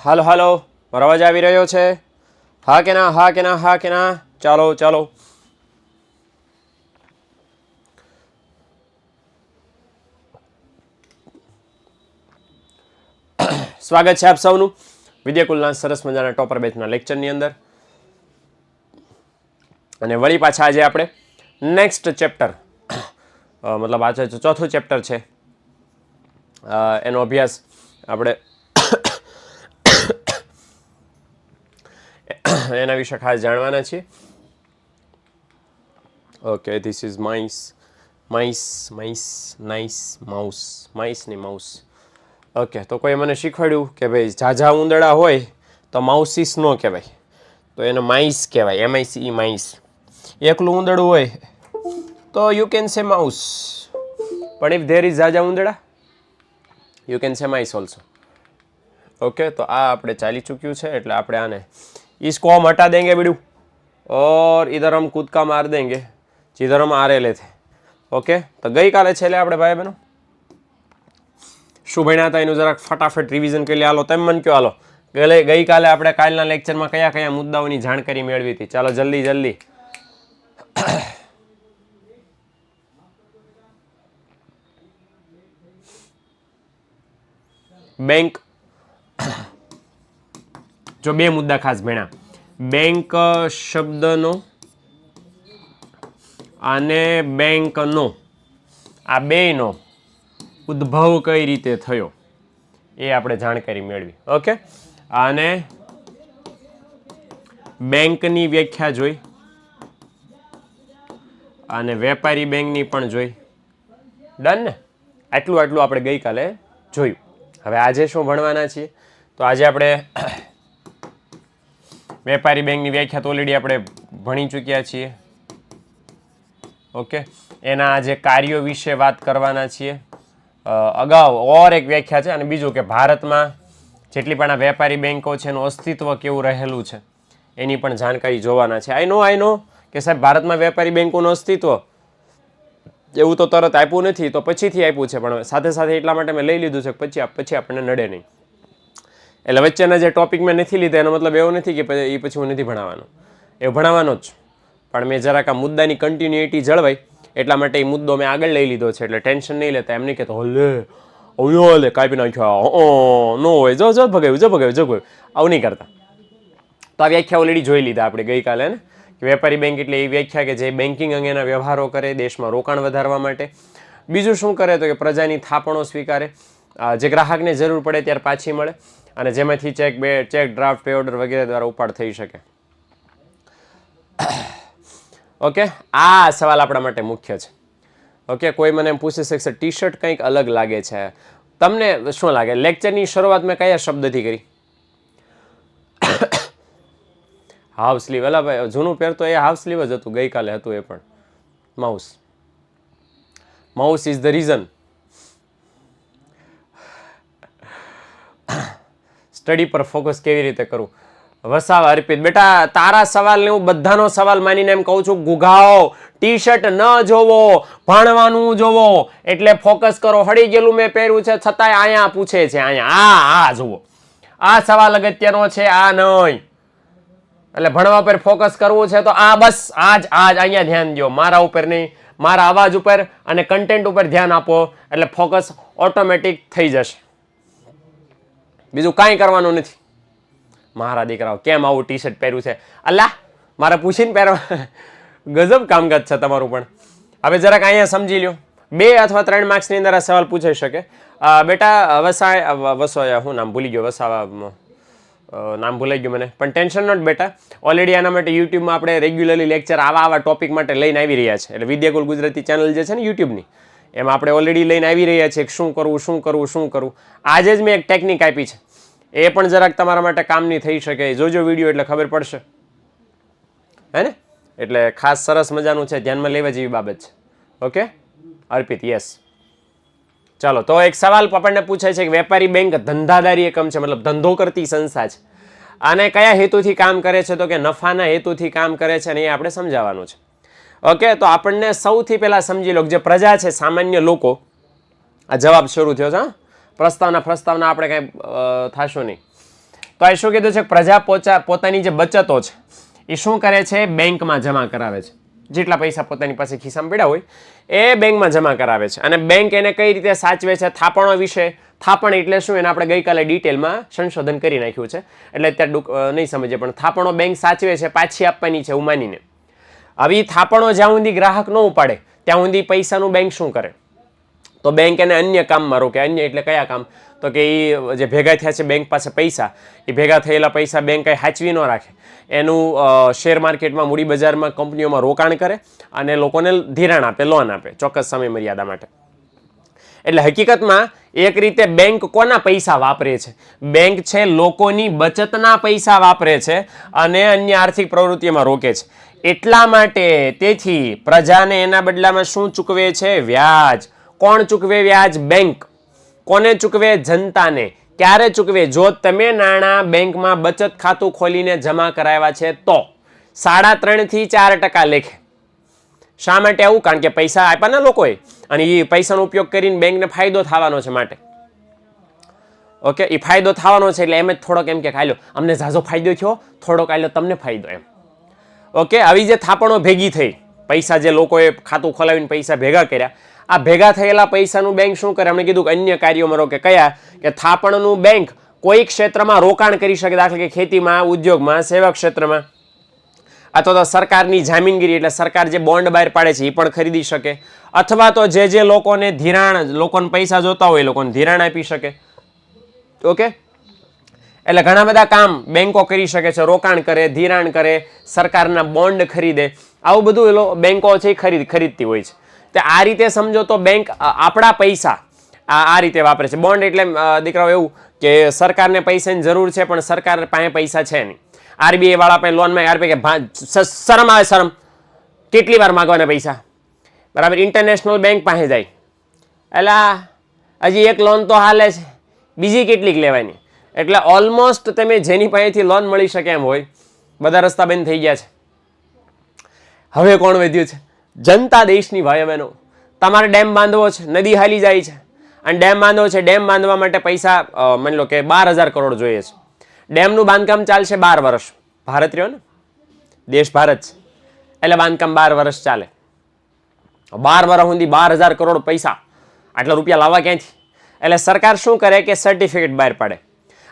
હાલો હાલો, મારો અવાજ આવી રહ્યો છે? હા કે ના, હા કે ના, હા કે ના? ચાલો ચાલો. સ્વાગત છે આપ સૌનું વિદ્યાકુલના સરસ મજાના ટોપર બેચના લેક્ચરની અંદર. અને વળી પાછા આજે આપણે નેક્સ્ટ ચેપ્ટર, મતલબ આજે ચોથું ચેપ્ટર છે, એનો અભ્યાસ આપણે એના વિશે ખાસ જાણવાના છીએ. ઓકે, ધીસ ઇઝ માઇસની માઉસ. ઓકે, તો કોઈ મને શીખવાડ્યું કે ભાઈ ઝાઝા ઉંદરડા હોય તો માઉસીસ ન કહેવાય, તો એને માઇસ કહેવાય, MICE માઇસ. એકલું ઉંદરડું હોય તો યુ કેન સે માઉસ, પણ ઇફ ધેર ઇઝ ઝાઝા ઉંદરડા you can say mice also. Okay, તો આ આપણે ચાલી ચૂક્યું છે, એટલે આપણે આને इसको हम हटा देंगे बेडू और इधर हम कूदका मार देंगे जिधर हम आ रहे थे. ओके, तो ગઈકાલે છેલ્લે આપણે ભાઈ બહેનો શું ભણ્યા હતા એનું જરાક ફટાફટ રિવિઝન કરી લે. હાલો તેમ મન કયો, હાલો ગઈકાલે આપણે કાલના લેક્ચરમાં કયા કયા મુદ્દાઓની જાણકારી મેળવી હતી? ચાલો જલ્દી જલ્દી. બેંક, જો બે મુદ્દા ખાસ ભણ્યા, બેંક શબ્દનો અને બેંકનો, આ બેયનો ઉદ્ભવ કઈ રીતે થયો એ આપણે જાણકારી મેળવી. ઓકે, અને બેંકની વ્યાખ્યા જોઈ અને વેપારી બેંકની પણ જોઈ. ડન ને? આટલું આપણે ગઈકાલે જોયું. હવે આજે શું ભણવાના છીએ? તો આજે આપણે વેપારી બેંકની વ્યાખ્યા તો ઓલરેડી આપણે ભણી ચૂક્યા છીએ. ઓકે, એના આજે કાર્યો વિશે વાત કરવાના છીએ. અગાઉ ઓર એક વ્યાખ્યા છે, અને બીજું કે ભારતમાં જેટલી પણ આ વેપારી બેંકો છે એનું અસ્તિત્વ કેવું રહેલું છે એની પણ જાણકારી જોવાના છે. આઈ નો કે સાહેબ ભારતમાં વેપારી બેંકોનું અસ્તિત્વ એવું તો તરત આપ્યું નથી, તો પછીથી આપ્યું છે, પણ સાથે સાથે એટલા માટે મેં લઈ લીધું છે પછી આપણને નડે નહીં. એટલે વચ્ચેના જે ટોપિક મેં નથી લીધા એનો મતલબ એવો નથી કે એ પછી હું નથી ભણાવવાનો, એ ભણાવવાનો જ, પણ મેં જરાક આ મુદ્દાની કન્ટિન્યુટી જળવાય એટલા માટે એ મુદ્દો મેં આગળ લઈ લીધો છે. એટલે ટેન્શન નહીં લેતા, એમ નહીં કહેતો હલે કાપી નાખ્યો નો હોય, જો ભગાવ્યું આવું નહીં કરતા. તો આ વ્યાખ્યા ઓલરેડી જોઈ લીધા આપણે ગઈકાલે ને, કે વેપારી બેંક એટલે એ વ્યાખ્યા કે જે બેન્કિંગ અંગેના વ્યવહારો કરે, દેશમાં રોકાણ વધારવા માટે. બીજું શું કરે તો કે પ્રજાની થાપણો સ્વીકારે, જે ગ્રાહકને જરૂર પડે ત્યારે પાછી મળે, અને જેમાંથી ચેક ડ્રાફ્ટ, પે ઓર્ડર વગેરે દ્વારા ઉપાડ થઈ શકે. ઓકે, આ સવાલ આપણા માટે મુખ્ય છે. ઓકે, કોઈ મને એમ પૂછી શકશે ટી શર્ટ કંઈક અલગ લાગે છે, તમને શું લાગે? લેક્ચરની શરૂઆત મેં કયા શબ્દથી કરી? Half sleeve. અલા ભાઈ, જૂનું પહેરતો એ હાફ સ્લીવ જ હતું, ગઈકાલે હતું એ પણ. Mouse is the reason. Study પર ફોકસ કેવી રીતે કરવું? વસાવા અર્પિત, બેટા તારા સવાલને હું બધાનો સવાલ માનીને એમ કહું છું, ગુગાઓ ટી શર્ટ ન જોવો, ભણવાનું જોવો, એટલે ફોકસ કરો. હળી ગયેલું મેં પહેર્યું છે છતાંય અહીંયા પૂછે છે, અહીંયા આ જુઓ, આ સવાલ અગત્યનો છે, આ નહીં. એટલે ભણવા પર ફોકસ કરવું છે તો આ બસ આજ અહીંયા ધ્યાન દો, મારા ઉપર નહીં, મારા અવાજ ઉપર અને કન્ટેન્ટ ઉપર ધ્યાન આપો, એટલે ફોકસ ઓટોમેટિક થઈ જશે. બીજું કાંઈ કરવાનું નથી. મારા દીકરાઓ કેમ આવું ટી શર્ટ પહેર્યું છે? અલ્લા મારે પૂછીને પહેરવા. ગજબ કામકાજ છે તમારું પણ. હવે જરાક અહીંયા સમજી લ્યો, 2 અથવા 3 માર્ક્સની અંદર આ સવાલ પૂછાઈ શકે. બેટા વસાયા, હું નામ ભૂલી ગયો, વસાવા નામ ભૂલાઈ ગયું મને, પણ ટેન્શન નોટ બેટા. ઓલરેડી આના માટે યુટ્યુબમાં આપણે રેગ્યુલરલી લેક્ચર આવા ટોપિક માટે લઈને આવી રહ્યા છે. એટલે વિદ્યાકુલ ગુજરાતી ચેનલ જે છે ને યુટ્યુબની, એમાં આપણે ઓલરેડી લઈને આવી રહ્યા છીએ શું કરવું. આજે જ મેં એક ટેકનિક આપી છે, એ પણ જરાક તમારા માટે કામની થઈ શકે. જોજો વિડીયો એટલે ખબર પડશે, હે ને? એટલે ખાસ સરસ મજાનું છે, ધ્યાનમાં લેવા જેવી બાબત છે. ઓકે અર્પિત, યસ. ચાલો, તો એક સવાલ આપણને પૂછાય છે કે વેપારી બેંક ધંધાદારી એકમ છે, મતલબ ધંધો કરતી સંસ્થા છે, અને કયા હેતુથી કામ કરે છે? તો કે નફાના હેતુથી કામ કરે છે, અને એ આપણે સમજાવવાનું છે. ઓકે, તો આપણને સૌથી પહેલા સમજી લો કે જે પ્રજા છે, સામાન્ય લોકો, આ જવાબ શરૂ થયો છે. પ્રસ્તાવના આપણે કાંઈ થશો નહીં. તો આ શું કીધું છે? પ્રજા પોતાની જે બચતો છે એ શું કરે છે? બેંકમાં જમા કરાવે છે. જેટલા પૈસા પોતાની પાસે ખિસ્સામાં પડ્યા હોય એ બેંકમાં જમા કરાવે છે. અને બેંક એને કઈ રીતે સાચવે છે? થાપણો વિશે. થાપણ એટલે શું? એને આપણે ગઈકાલે ડિટેલમાં સંશોધન કરી નાખ્યું છે, એટલે અત્યારે નહીં સમજીએ, પણ થાપણો બેંક સાચવે છે, પાછી આપવાની છે એવું માનીને. આવી થાપણો જ્યાં સુધી ગ્રાહક ન ઉપાડે ત્યાં સુધી પૈસાનું બેંક શું કરે? તો બેંક એને અન્ય કામમાં રોકે. અન્ય એટલે કયા કામ? તો કે એ જે ભેગા થયા છે બેંક પાસે પૈસા, એ ભેગા થયેલા પૈસા બેંક કંઈ સાચવી ન રાખે, એનું શેર માર્કેટમાં, મૂડી બજારમાં, કંપનીઓમાં રોકાણ કરે અને લોકોને ધિરાણ આપે, લોન આપે ચોક્કસ સમય મર્યાદા માટે. એટલે હકીકતમાં એક રીતે બેંક કોના પૈસા વાપરે છે? બેંક છે લોકોની બચતના પૈસા વાપરે છે અને અન્ય આર્થિક પ્રવૃત્તિઓમાં રોકે છે. એટલા માટે તેથી પ્રજાને એના બદલામાં શું ચૂકવે છે? વ્યાજ. કોણ ચૂકવે વ્યાજ? બેંક. કોને ચૂકવે? જનતાને. ક્યારે ચૂકવે? જો તમે નાણાં બેંકમાં બચત ખાતું ખોલીને જમા કરાવ્યા છે તો 3.5% થી 4% લેખે. શા માટે આવું? કારણ કે પૈસા આપ્યા ને લોકોએ અને એ પૈસાનો ઉપયોગ કરીને બેંકને ફાયદો થવાનો છે માટે. ઓકે, એ ફાયદો થવાનો છે એટલે એમ જ થોડોક એમ કે ખાઈ લો, અમને ઝાઝો ફાયદો થયો, થોડોક આલ્યો તમને ફાયદો એમ. ઓકે, આવી જે થાપણો ભેગી થઈ, પૈસા જે લોકોએ ખાતું ખોલાવીને પૈસા ભેગા કર્યા, આ ભેગા થયેલા પૈસાનું બેંક શું કરે? અમને કીધું કે અન્ય કાર્યોમાં રોકે. કયા? કે થાપણનું બેંક કોઈ ક્ષેત્રમાં રોકાણ કરી શકે, દાખલા કે ખેતીમાં, ઉદ્યોગમાં, સેવા ક્ષેત્રમાં, અથવા તો સરકારની જામીનગીરી એટલે સરકાર જે બોન્ડ બહાર પાડે છે એ પણ ખરીદી શકે, અથવા તો જે લોકોને ધિરાણ, લોકોને પૈસા જોતા હોય એ લોકોને ધિરાણ આપી શકે. ઓકે, એટલે ઘણા બધા કામ બેંકો કરી શકે છે. રોકાણ કરે, ધિરાણ કરે, સરકારના બોન્ડ ખરીદે, આવું બધું બેંકો છે ખરીદતી હોય છે. તો આ રીતે સમજો તો બેંક આપણા પૈસા આ રીતે વાપરે છે. બોન્ડ એટલે દીકરાઓ એવું કે સરકારને પૈસાની જરૂર છે પણ સરકાર પાસે પૈસા છે નહીં. આરબીઆઈ વાળા પાસે લોન માં કે શરમ આવે, શરમ, કેટલી વાર માગવાના પૈસા? બરાબર. ઇન્ટરનેશનલ બેંક પાસે જાય, એટલે હજી એક લોન તો હાલે છે, બીજી કેટલીક લેવાની. એટલે ઓલમોસ્ટ તમે જેની પાસેથી લોન મળી શકે એમ હોય, બધા રસ્તા બંધ થઈ ગયા છે. હવે કોણ વધ્યું છે? જનતા દેશની. ભાઈ બહેનો, તમારે ડેમ બાંધવો છે, નદી હાલી જાય છે અને ડેમ બાંધવો છે. ડેમ બાંધવા માટે પૈસા માની લો કે 12,000 કરોડ જોઈએ છે. ડેમનું બાંધકામ ચાલશે 12 વર્ષ. ભારત રહ્યો ને, દેશ ભારત છે એટલે બાંધકામ 12 વર્ષ ચાલે. 12 વર્ષ સુધી 12,000 કરોડ પૈસા, આટલા રૂપિયા લાવવા ક્યાંથી? એટલે સરકાર શું કરે કે સર્ટિફિકેટ બહાર પાડે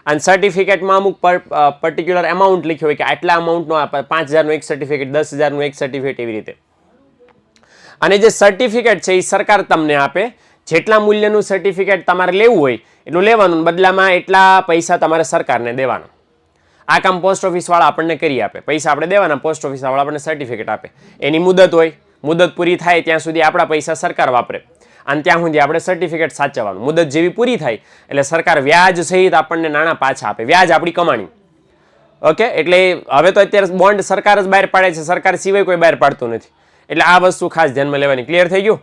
અને સર્ટિફિકેટમાં અમુક પર્ટિક્યુલર એમાઉન્ટ લખ્યો હોય કે આટલા અમાઉન્ટનો 5,000નું એક સર્ટિફિકેટ, 10,000નું એક સર્ટિફિકેટ, એવી રીતે. અને જે સર્ટિફિકેટ છે એ સરકાર તમને આપે. જેટલા મૂલ્યનું સર્ટિફિકેટ તમારે લેવું હોય એટલું લેવાનું, બદલામાં એટલા પૈસા તમારે સરકારને દેવાના. આ કામ પોસ્ટ ઓફિસ વાળા આપણને કરી આપે. પૈસા આપણે દેવાના, પોસ્ટ ઓફિસ વાળા આપણને સર્ટિફિકેટ આપે. એની મુદત હોય, મુદત પૂરી થાય ત્યાં સુધી આપણા પૈસા સરકાર વાપરે અને ત્યાં સુધી આપણે સર્ટિફિકેટ સાચવવાનું. મુદત જેવી પૂરી થાય એટલે સરકાર વ્યાજ સહિત આપણને નાણાં પાછા આપે. વ્યાજ આપણી કમાણી. ઓકે, એટલે હવે તો અત્યારે બોન્ડ સરકાર જ બહાર પાડે છે, સરકાર સિવાય કોઈ બહાર પાડતું નથી. એટલે આ વસ્તુ ખાસ ધ્યાનમાં લેવાની. ક્લિયર થઈ ગયું?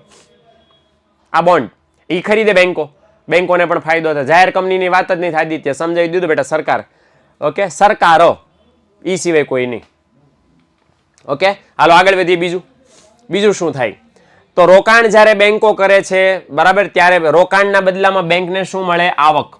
આ બોન્ડ એ ખરીદે બેંકો, બેંકોને પણ ફાયદો થાય. જાહેર કંપનીની વાત જ નહીં થાય. આદિત્ય સમજાવી દીધું બેટા, સરકાર. ઓકે, સરકારો, એ સિવાય કોઈ નહીં. ઓકે, હાલો આગળ વધીએ. બીજું શું થાય? તો રોકાણ જ્યારે બેંકો કરે છે, બરાબર, ત્યારે રોકાણના બદલામાં બેંકને શું મળે? આવક.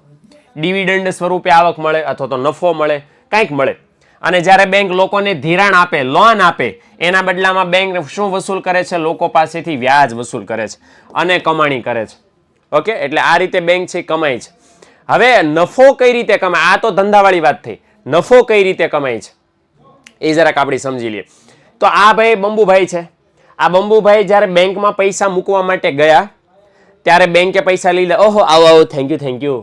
ડિવિડન્ડ સ્વરૂપે આવક મળે અથવા તો નફો મળે, કંઈક મળે. અને જ્યારે બેંક લોકોને ધિરાણ આપે, લોન આપે, એના બદલામાં બેંક શું વસૂલ કરે છે? લોકો પાસેથી વ્યાજ વસૂલ કરે છે અને કમાણી કરે છે. ઓકે, એટલે આ રીતે બેંક છે કમાય છે. હવે નફો કઈ રીતે કમાય? આ તો ધંધાવાળી વાત થઈ. નફો કઈ રીતે કમાય છે એ જરાક આપણે સમજી લઈએ. તો આ ભાઈ બંબુભાઈ છે. આ બંબુભાઈ જ્યારે બેંકમાં પૈસા મૂકવા માટે ગયા ત્યારે બેંકે પૈસા લઈ લે. ઓહો, આવો, થેન્ક યુ,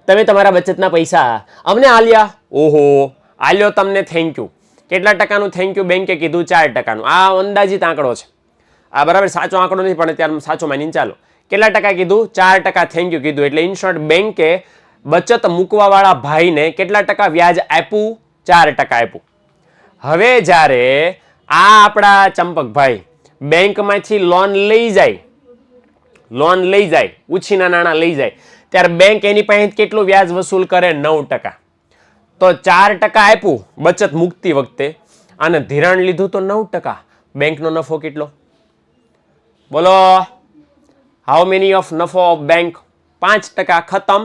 તમે તમારા બચતના પૈસા અમને આલ્યા. ઓહો, આલ્યો તમને, થેન્ક યુ. કેટલા ટકાનું થેન્ક યુ બેંકે કીધું? 4%. આ અંદાજિત આંકડો છે. આ બરાબર સાચો આંકડો નથી પણ અત્યારે સાચો માનીને ચાલો. કેટલા ટકા કીધું? 4% થેન્ક યુ કીધું. એટલે ઇન શોર્ટ બેંકે બચત મૂકવા વાળા ભાઈને કેટલા ટકા વ્યાજ આપ્યું? 4% આપ્યું. હવે જ્યારે આ આપણા ચંપકભાઈ બેંકમાંથી લોન લઈ જાય, ઉછીના નાણાં લઈ જાય, ત્યારે બેંક એની પાસે કેટલું વ્યાજ વસૂલ કરે? 9%. તો 4% આપ્યું બચત મૂકતી વખતે અને ધિરાણ લીધું તો 9%. બેંકનો નફો કેટલો? બોલો, હાઉ મેની ઓફ નફો ઓફ બેંક? 5%. ખતમ.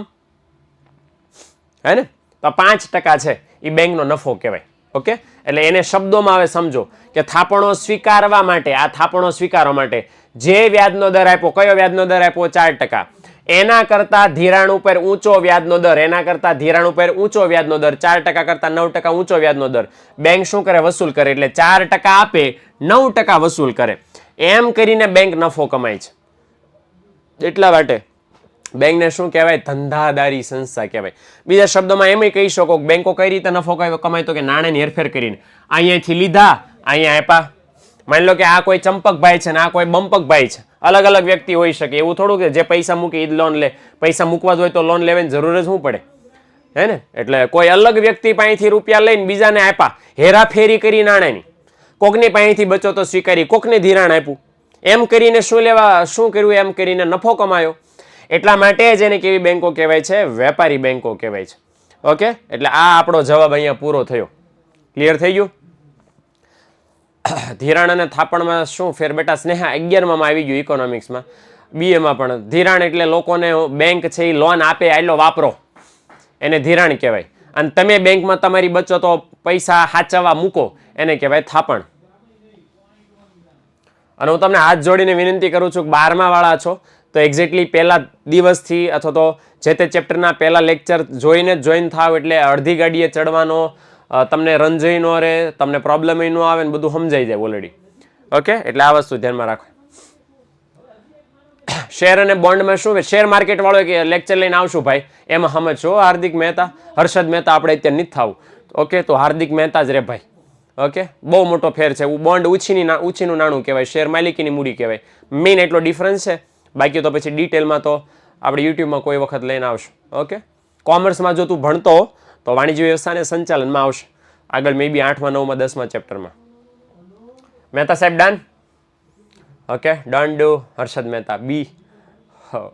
હે ને? તો 5% છે એ બેંકનો નફો કહેવાય. ઓકે, એટલે એને શબ્દોમાં હવે સમજો કે થાપણો સ્વીકારવા માટે, આ થાપણો સ્વીકારવા માટે જે વ્યાજનો દર આપ્યો, કયો વ્યાજનો દર આપ્યો? 4%. એના કરતા ધિરાણ ઉપર ઊંચો વ્યાજનો દર, એના કરતા ધિરાણ ઉપર ઊંચો વ્યાજનો દર, 4% કરતા 9% ઊંચો વ્યાજનો દર બેંક શું કરે? વસૂલ કરે. એટલે 4% આપે, 9% વસૂલ કરે. એમ કરીને બેંક નફો કમાય છે. એટલા માટે બેંકને શું કહેવાય? ધંધાદારી સંસ્થા કહેવાય. બીજા શબ્દોમાં એમ કહી શકો કે બેંકો કઈ રીતે નફો કમાય? તો કે નાણાંની હેરફેર કરીને અહીંયાથી લીધા, અહીંયા આપ્યા. માની લો કે આ કોઈ ચંપકભાઈ છે ને આ કોઈ બંપકભાઈ છે, અલગ અલગ વ્યક્તિ હોઈ શકે. એવું થોડું કે જે પૈસા મૂકી એ જ લોન લે. પૈસા મૂકવા જ હોય તો લોન લેવાની જરૂર જ શું પડે? હે ને? એટલે કોઈ અલગ વ્યક્તિ પાસેથી રૂપિયા લઈને બીજાને આપ્યા, હેરાફેરી કરી નાણાંની. કોકની પાસેથી બચો તો સ્વીકારી, કોકને ધિરાણ આપ્યું. એમ કરીને શું કર્યું? એમ કરીને નફો કમાયો. એટલા માટે જ એને કેવી બેંકો કહેવાય છે? વેપારી બેંકો કહેવાય છે. ઓકે, એટલે આ આપણો જવાબ અહીંયા પૂરો થયો. ક્લિયર થઈ ગયું? ધિરાણ અને થાપણમાં શું ફેર બેટા? સ્નેહા 11માં આવી ગયું ઇકોનોમિક્સમાં, બીએમાં પણ. ધિરાણ એટલે લોકોને બેંક છે એ લોન આપે, આટલો વાપરો, એને ધિરાણ કહેવાય. અને તમે બેંકમાં તમારી બચતો પૈસા સાચવવા મૂકો, એને કહેવાય થાપણ. અને હું તમને હાથ જોડીને વિનંતી કરું છું કે 12મા વાળા છો તો એક્ઝેક્ટલી પહેલા દિવસથી અથવા તો જે તે ચેપ્ટરના પહેલા લેક્ચર જોઈને જ જોઈન થાવ, એટલે અડધી ગાડીએ ચડવાનો તમને રંજઈ નો રહે, તમને પ્રોબ્લેમ ન આવે ને બધું સમજાઈ જાય ઓલરેડી. ઓકે, એટલે આ વસ્તુ ધ્યાનમાં રાખો. શેર અને બોન્ડમાં શું? શેર માર્કેટ વાળો કે લેક્ચર લઈને આવશું ભાઈ, એમાં સમજશો. હાર્દિક મહેતા, હર્ષદ મહેતા આપણે અત્યારે નથી થવું. ઓકે, તો હાર્દિક મહેતા જ રે ભાઈ. ઓકે, બહુ મોટો ફેર છે. બોન્ડ ઉછીનું નાણું કહેવાય, શેર માલિકીની મૂડી કહેવાય. મેઇન એટલો ડિફરન્સ છે. બાકી તો પછી ડિટેલમાં તો આપણે યુટ્યુબમાં કોઈ વખત લઈને આવશું. ઓકે, કોમર્સમાં જો તું ભણતો તો વાણિજ્ય વ્યવસ્થા અને સંચાલનમાં આવશે આગળ, મે બી 8મા 9મા 10મા ચેપ્ટરમાં. મહેતા સાહેબ ડન? ઓકે, ડન ડુ. હર્ષદ મહેતા બી,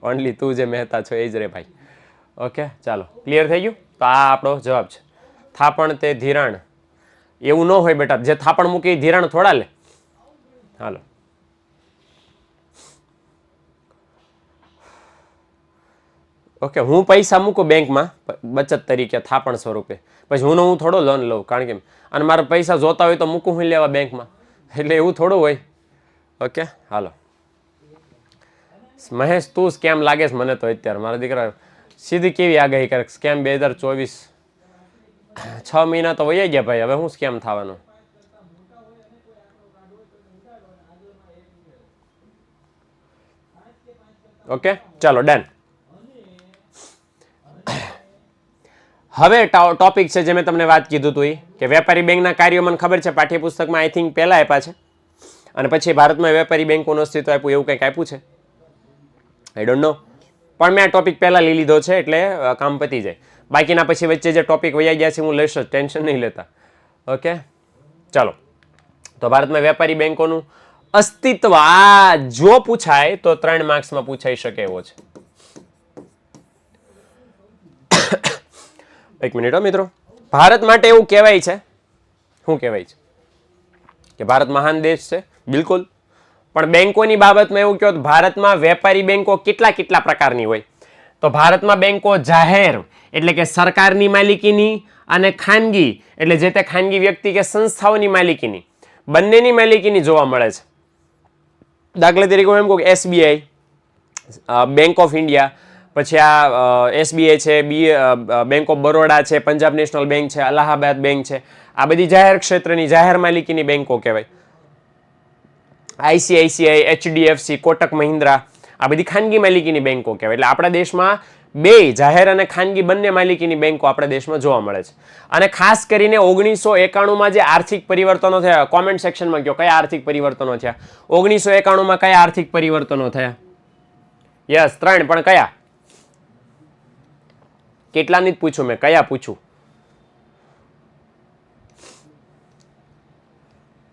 ઓનલી તું જે મહેતા છો એ જ રે ભાઈ. ઓકે, ચાલો, ક્લિયર થઈ ગયું? તો આ આપણો જવાબ છે. થાપણ તે ધિરાણ એવું ન હોય બેટા, જે થાપણ મૂકી ધિરાણ થોડા લે. હાલો, ઓકે, હું પૈસા મૂકું બેંકમાં બચત તરીકે થાપણ સ્વરૂપે, પછી હું થોડો લોન લઉં, કારણ કે અને મારા પૈસા જોતા હોય તો મૂકું હું લેવા બેંકમાં, એટલે એવું થોડું હોય. ઓકે, હાલો. મહેશ તું સ્કેમ લાગે છે મને તો અત્યારે. મારા દીકરા સીધી કેવી આગાહી કરે? સ્કેમ 2024, 6 મહિના તો વહી ગયા ભાઈ, હવે હું સ્કેમ થવાનું? ઓકે, ચાલો ડન. હવે ટોપિક છે જે મેં તમને વાત કીધું હતું એ કે વેપારી બેંકના કાર્યો મને ખબર છે પાઠ્યપુસ્તકમાં આઈ થિંક પહેલા આપ્યા છે, અને પછી ભારતમાં વેપારી બેંકોનું અસ્તિત્વ આપ્યું એવું કંઈક આપ્યું છે, આઈ ડોન્ટ નો. પણ મેં આ ટોપિક પહેલા લઈ લીધો છે એટલે કામ પતી જાય. બાકીના પછી વચ્ચે જે ટોપિક વયા ગયા છે હું લઈશ જ, ટેન્શન નહીં લેતા. ઓકે, ચાલો. તો ભારતમાં વેપારી બેંકોનું અસ્તિત્વ આ જો પૂછાય તો 3 માર્ક્સમાં પૂછાઈ શકે એવો છે. એક મિનિટ મિત્રો. ભારત માટે એવું કહેવાય છે, શું કહેવાય છે કે ભારત મહાન દેશ છે, બિલકુલ. પણ બેંકોની બાબતમાં એવું કહો તો ભારતમાં વેપારી બેંકો કેટલા પ્રકારની હોય? તો ભારતમાં બેંકો જાહેર એટલે કે સરકારની માલિકીની અને ખાનગી એટલે જે તે ખાનગી વ્યક્તિ કે સંસ્થાઓની માલિકીની, બંનેની માલિકીની જોવા મળે છે. દાખલા તરીકે હું એમ કહું કે એસબીઆઈ, બેંક ઓફ ઇન્ડિયા, પછી આ એસબીઆઈ છે, બેંક ઓફ બરોડા છે, પંજાબ નેશનલ બેંક છે, અલ્હાબાદ બેંક છે, આ બધી જાહેર ક્ષેત્રની જાહેર માલિકીની બેંકો કહેવાય. આઈસીઆઈસીઆઈ, એચડીએફસી, કોટક મહિન્દ્રા, આ બધી ખાનગી માલિકીની બેંકો કહેવાય. એટલે આપણા દેશમાં બે જાહેર અને ખાનગી બંને માલિકીની બેંકો આપણા દેશમાં જોવા મળે છે. અને ખાસ કરીને 1991માં જે આર્થિક પરિવર્તનો થયા, કોમેન્ટ સેક્શનમાં કહો કયા આર્થિક પરિવર્તનો થયા? 1991માં કયા આર્થિક પરિવર્તનો થયા? યસ, 3, પણ કયા? કેટલાની જ પૂછું મેં, કયા પૂછું?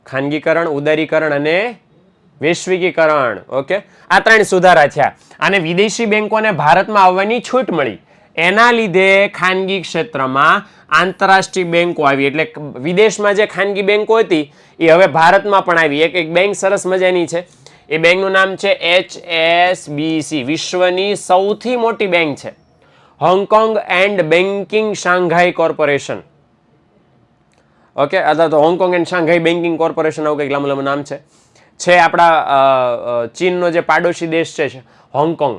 ખાનગીકરણ, ઉદારીકરણ અને વૈશ્વિકીકરણ. ઓકે, આ 3 સુધારા થયા અને વિદેશી બેંકોને ભારતમાં આવવાની છૂટ મળી. એના લીધે ખાનગી ક્ષેત્રમાં આંતરરાષ્ટ્રીય બેંકો આવી. એટલે વિદેશમાં જે ખાનગી બેંકો હતી એ હવે ભારતમાં પણ આવી. એક બેંક સરસ મજાની છે, એ બેંકનું નામ છે HSBC, વિશ્વની સૌથી મોટી બેંક છે. Hong Kong and banking Shanghai corporation. Okay, અથવા તો Hong Kong and Shanghai banking corporation આવું કંઈક લાંબુ લાંબુ નામ છે આપણા ચીનનો જે પાડોશી દેશ છે હોંગકોંગ,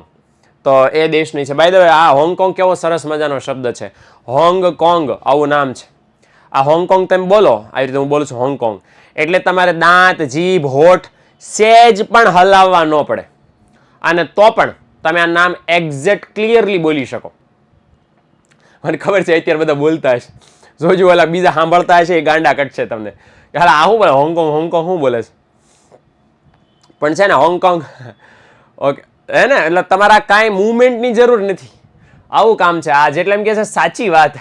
તો એ દેશની છે. બાય ધ વે આ હોંગકોંગ કેવો સરસ મજાનો શબ્દ છે, હોંગકોંગ આવું નામ છે. આ હોંગકોંગ તમે બોલો આવી રીતે, હું બોલું છું હોંગકોંગ, એટલે તમારે દાંત, જીભ, હોઠ સેજ પણ હલાવવા ન પડે, અને તો પણ તમે આ નામ એક્ઝેક્ટ ક્લિયરલી બોલી શકો. મને ખબર છે અત્યારે બધા બોલતા હશે, જોજો ઓલા બીજા સાંભળતા હશે એ ગાંડા કટશે તમને કે હાલ આ શું બોલે, હોંગકોંગ હોંગકોંગ શું બોલે છે. પણ છે ને હોંગકોંગ, ઓકે હે ને, એટલે તમારા કાંઈ મૂવમેન્ટની જરૂર નથી, આવું કામ છે. આ જેટલા એમ કે છે સાચી વાત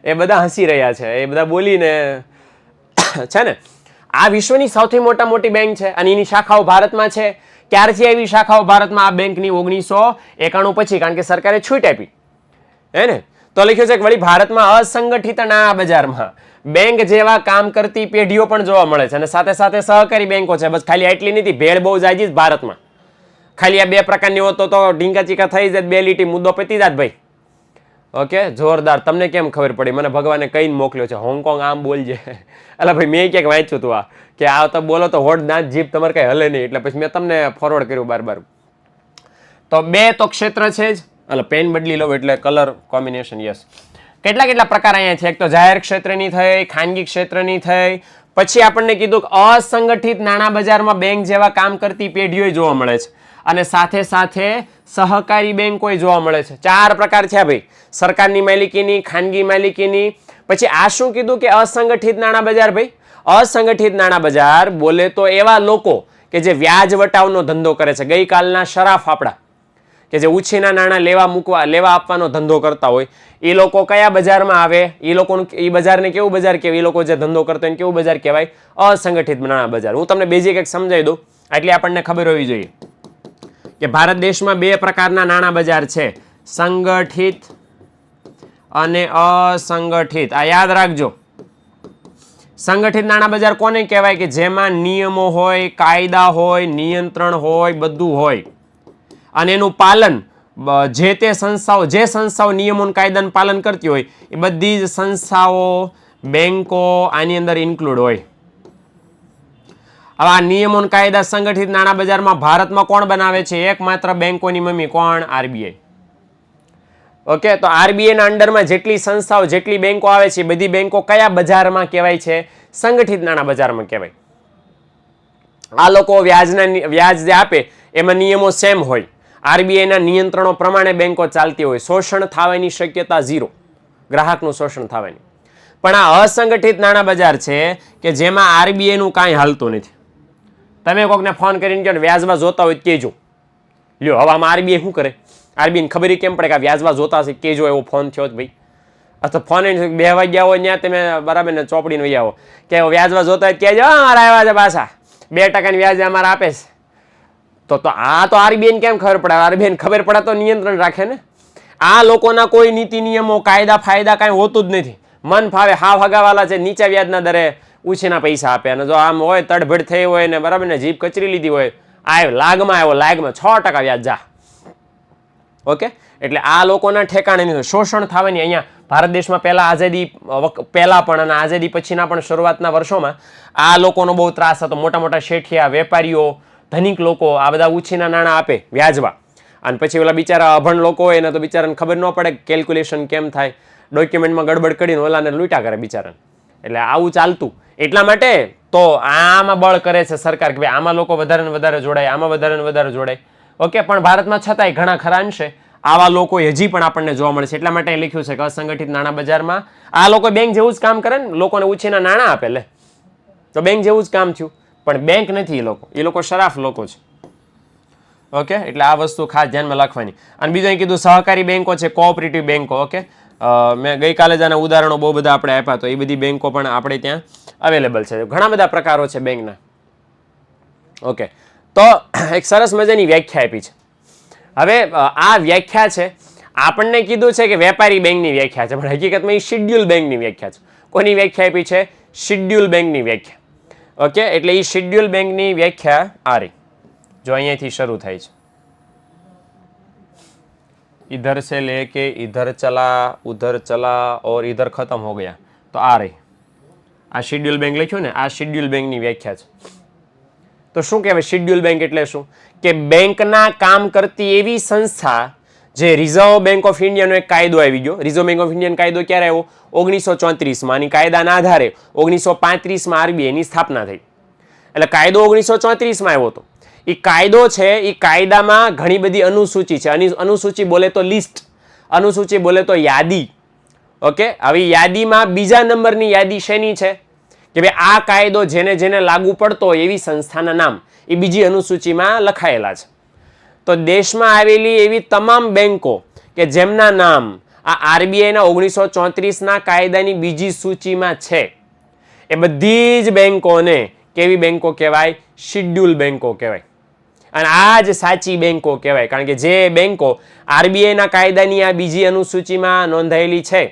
એ બધા હસી રહ્યા છે, એ બધા બોલીને છે ને. આ વિશ્વની સૌથી મોટી બેંક છે અને એની શાખાઓ ભારતમાં છે. ક્યારથી આવી શાખાઓ ભારતમાં આ બેંકની? 1991 પછી, કારણ કે સરકારે છૂટ આપી, હે ને. તો લખ્યું છે કે વળી ભારતમાં અસંગઠિત નાણાં બજારમાં બેંક જેવા કામ કરતી પેઢીઓ પણ જોવા મળે છે, અને સાથે સાથે સહકારી બેંકો છે. બસ ખાલી આટલી નથી, ભેળ બહુ જાજી જ ભારતમાં. ખાલી આ બે પ્રકારની હોતો તો ઢીંકા ચીકા થઈ જાય, બે લીટી મુદ્દો પતી જાત ભાઈ. ઓકે, જોરદાર. તમને કેમ ખબર પડી? મને ભગવાને કહીને મોકલ્યો છે હોંગકોંગ આમ બોલજે. એટલે ભાઈ મેં ક્યાંક વાંચ્યું હતું આ કે આ તો બોલો તો હોટ દાંત જીભ તમારે કઈ હલે નહીં, એટલે પછી મેં તમને ફોરવર્ડ કર્યું બાર. તો બે તો ક્ષેત્ર છે જ, એટલે પેન બદલી લો એટલે કલર કોમ્બિનેશન. યસ, કેટલા પ્રકાર અહીંયા છે. એક તો જાહેર ક્ષેત્રની થઈ, ખાનગી ક્ષેત્રની થઈ, પછી આપણને કીધું કે અસંગઠિત નાણાં બજારમાં બેંક જેવા કામ કરતી પેઢીઓ જોવા મળે છે, અને સાથે સાથે સહકારી બેંકો જોવા મળે છે. 4 પ્રકાર છે ભાઈ, સરકારની માલિકીની, ખાનગી માલિકીની. પછી આ શું કીધું કે અસંગઠિત નાણાં બજાર? ભાઈ અસંગઠિત નાણાં બજાર બોલે તો એવા લોકો કે જે વ્યાજ વટાવનો ધંધો કરે છે. ગઈકાલના શરાફ આપણા કે જે ઉછીના નાણાં લેવા આપવાનો ધંધો કરતા હોય, એ લોકો કયા બજારમાં આવે? એ લોકોનું એ બજારને કેવું બજાર કહેવાય? એ લોકો જે ધંધો કરતા હોય કેવું બજાર કહેવાય? અસંગઠિત નાણાં બજાર. હું તમને બેઝિક એક સમજાવી દઉં, એટલે આપણને ખબર હોવી જોઈએ કે ભારત દેશમાં 2 પ્રકારના નાણાં બજાર છે, સંગઠિત અને અસંગઠિત. આ યાદ રાખજો. સંગઠિત નાણાં બજાર કોને કહેવાય? કે જેમાં નિયમો હોય, કાયદા હોય, નિયંત્રણ હોય, બધું હોય, અને એનું પાલન જે સંસ્થાઓ નિયમો કાયદાનું પાલન કરતી હોય એ બધી જ સંસ્થાઓ, બેંકો આની અંદર ઇન્ક્લુડ હોય. હવે આ નિયમો કાયદા સંગઠિત નાણાં બજારમાં ભારતમાં કોણ બનાવે છે? એકમાત્ર બેંકોની મમ્મી. કોણ? આરબીઆઈ. ઓકે, તો આરબીઆઈ ના અંડરમાં જેટલી સંસ્થાઓ, જેટલી બેંકો આવે છે, બધી બેંકો કયા બજારમાં કહેવાય છે? સંગઠિત નાણાં બજારમાં કહેવાય. આ લોકો વ્યાજ જે આપે એમાં નિયમો સેમ હોય, આરબીઆઈ ના નિયંત્રણો પ્રમાણે બેંકો ચાલતી હોય, શોષણ થવાની શક્યતા 0, ગ્રાહકનું શોષણ થવાની. પણ આ અસંગઠિત નાણાં બજાર છે કે જેમાં આરબીઆઈ નું કાંઈ હાલતું નથી. તમે કોકને ફોન કરીને કહો વ્યાજમાં જોતા હોય કહેજો, લ્યો હવે આમાં આરબીઆઈ શું કરે? આરબીઆઈ ખબર કેમ પડે કે વ્યાજમાં જોતા હશે? કેજો એવો ફોન થયો ભાઈ. અથવા ફોન 2 વાગ્યા હોય ત્યાં તમે બરાબર ને ચોપડીને વહી આવો કે વ્યાજમાં જોતા હોય કહેજો અમારા આવ્યા છે પાછા 2% વ્યાજ અમારે આપે છે. તો આ તો આરબીઆઈ કેમ ખબર પડે? આરબીઆઈ ખબર પડે તો નિયંત્રણ રાખે ને. આ લોકોના કોઈ નીતિ નિયમો, કાયદા ફાયદા કાંઈ હોતું જ નથી. મન ફાવે હાવ હગાવાલા છે, નીચા વ્યાજના દરે ઉછીના પૈસા આપે, અને જો આમ હોય તડભડ થઈ હોય ને બરાબર ને જીભ કચરી લીધી હોય, લાગમાં 6% વ્યાજ જા. ઓકે, એટલે આ લોકોના ઠેકાણે નહીં. શોષણ થવાની અહીંયા ભારત દેશમાં પહેલા પણ અને આઝાદી પછીના પણ શરૂઆતના વર્ષોમાં આ લોકોનો બહુ ત્રાસ હતો. મોટા શેઠિયા, વેપારીઓ, ધનિક લોકો આ બધા ઉછીના નાણાં આપે વ્યાજવા, અને પછી ઓલા બિચારા અભણ લોકો હોય ને તો બિચારાને ખબર ન પડે કેલ્ક્યુલેશન કેમ થાય, ડોક્યુમેન્ટમાં ગડબડ કરીને ઓલાને લૂંટા કરે બિચારાને. એટલે આવું ચાલતું. એટલા માટે તો આમાં બળ કરે છે સરકાર કે ભાઈ આમાં લોકો વધારે ને વધારે જોડાય, આમાં વધારે ને વધારે જોડાય. ઓકે, પણ ભારતમાં છતાંય ઘણા ખરા અંશે આવા લોકો હજી પણ આપણને જોવા મળે છે. એટલા માટે લખ્યું છે કે અસંગઠિત નાણાં બજારમાં આ લોકો બેંક જેવું જ કામ કરે ને, લોકોને ઉછીના નાણાં આપે, લે તો બેંક જેવું જ કામ થયું. પણ બેંક નથી એ લોકો શરાફ લોકો છે. ઓકે, એટલે આ વસ્તુ ખાસ ધ્યાનમાં રાખવાની. અને બીજું કીધું સહકારી બેંકો છે, કોઓપરેટિવ બેંકો. ઓકે, મેં ગઈકાલે જ આના ઉદાહરણો બહુ બધા આપણે આપ્યા, તો એ બધી બેંકો પણ આપણે ત્યાં અવેલેબલ છે. ઘણા બધા પ્રકારો છે બેંકના. ઓકે, તો એક સરસ મજાની વ્યાખ્યા આપી છે. હવે આ વ્યાખ્યા છે આપણને કીધું છે કે વેપારી બેંકની વ્યાખ્યા છે, પણ હકીકતમાં એ શિડ્યુલ બેંકની વ્યાખ્યા છે. કોની વ્યાખ્યા આપી છે? શિડ્યુલ બેંકની વ્યાખ્યા. ઓકે, એટલે એ શિડ્યુલ બેંકની વ્યાખ્યા આ રહી, જો અહીંયાથી શરૂ થાય છે. इधर से लेके इधर चला, उधर चला और इधर खत्म हो गया, तो आ रही આ શેડ્યુલ બેંક લખ્યું ને, આ શેડ્યુલ બેંકની વ્યાખ્યા છે. તો શું કહેવાય શેડ્યુલ બેંક એટલે શું? કે બેંકના કામ કરતી એવી સંસ્થા જે રિઝર્વ બેંક ઓફ ઇન્ડિયાનો એક કાયદો આવી ગયો. રિઝર્વ બેંક ઓફ ઇન્ડિયાનો કાયદો ક્યારે આવ્યો? 1934માં. અને કાયદાના આધારે 1935માં આરબીઆઈની સ્થાપના થઈ. એટલે કાયદો 1934માં આવ્યો હતો. એ કાયદો છે, એ કાયદામાં ઘણી બધી અનુસૂચિ છે. અનુસૂચિ બોલે તો લિસ્ટ, અનુસૂચિ બોલે તો યાદી. ઓકે, આવી યાદીમાં બીજા નંબરની યાદી શેની છે? કે ભાઈ આ કાયદો જેને જેને લાગુ પડતો હોય એવી સંસ્થાના નામ એ બીજી અનુસૂચિમાં લખાયેલા છે. તો દેશમાં આવેલી એવી તમામ બેંકો કે જેમના નામ આ આરબીઆઈના 1934ના કાયદાની બીજી સૂચિમાં છે, એ બધી જ બેંકોને કેવી બેંકો કહેવાય? શેડ્યુલ બેંકો કહેવાય. અને આ જ સાચી બેંકો કહેવાય, કારણ કે જે બેંકો આરબીઆઈના કાયદાની આ બીજી અનુસૂચિમાં નોંધાયેલી છે,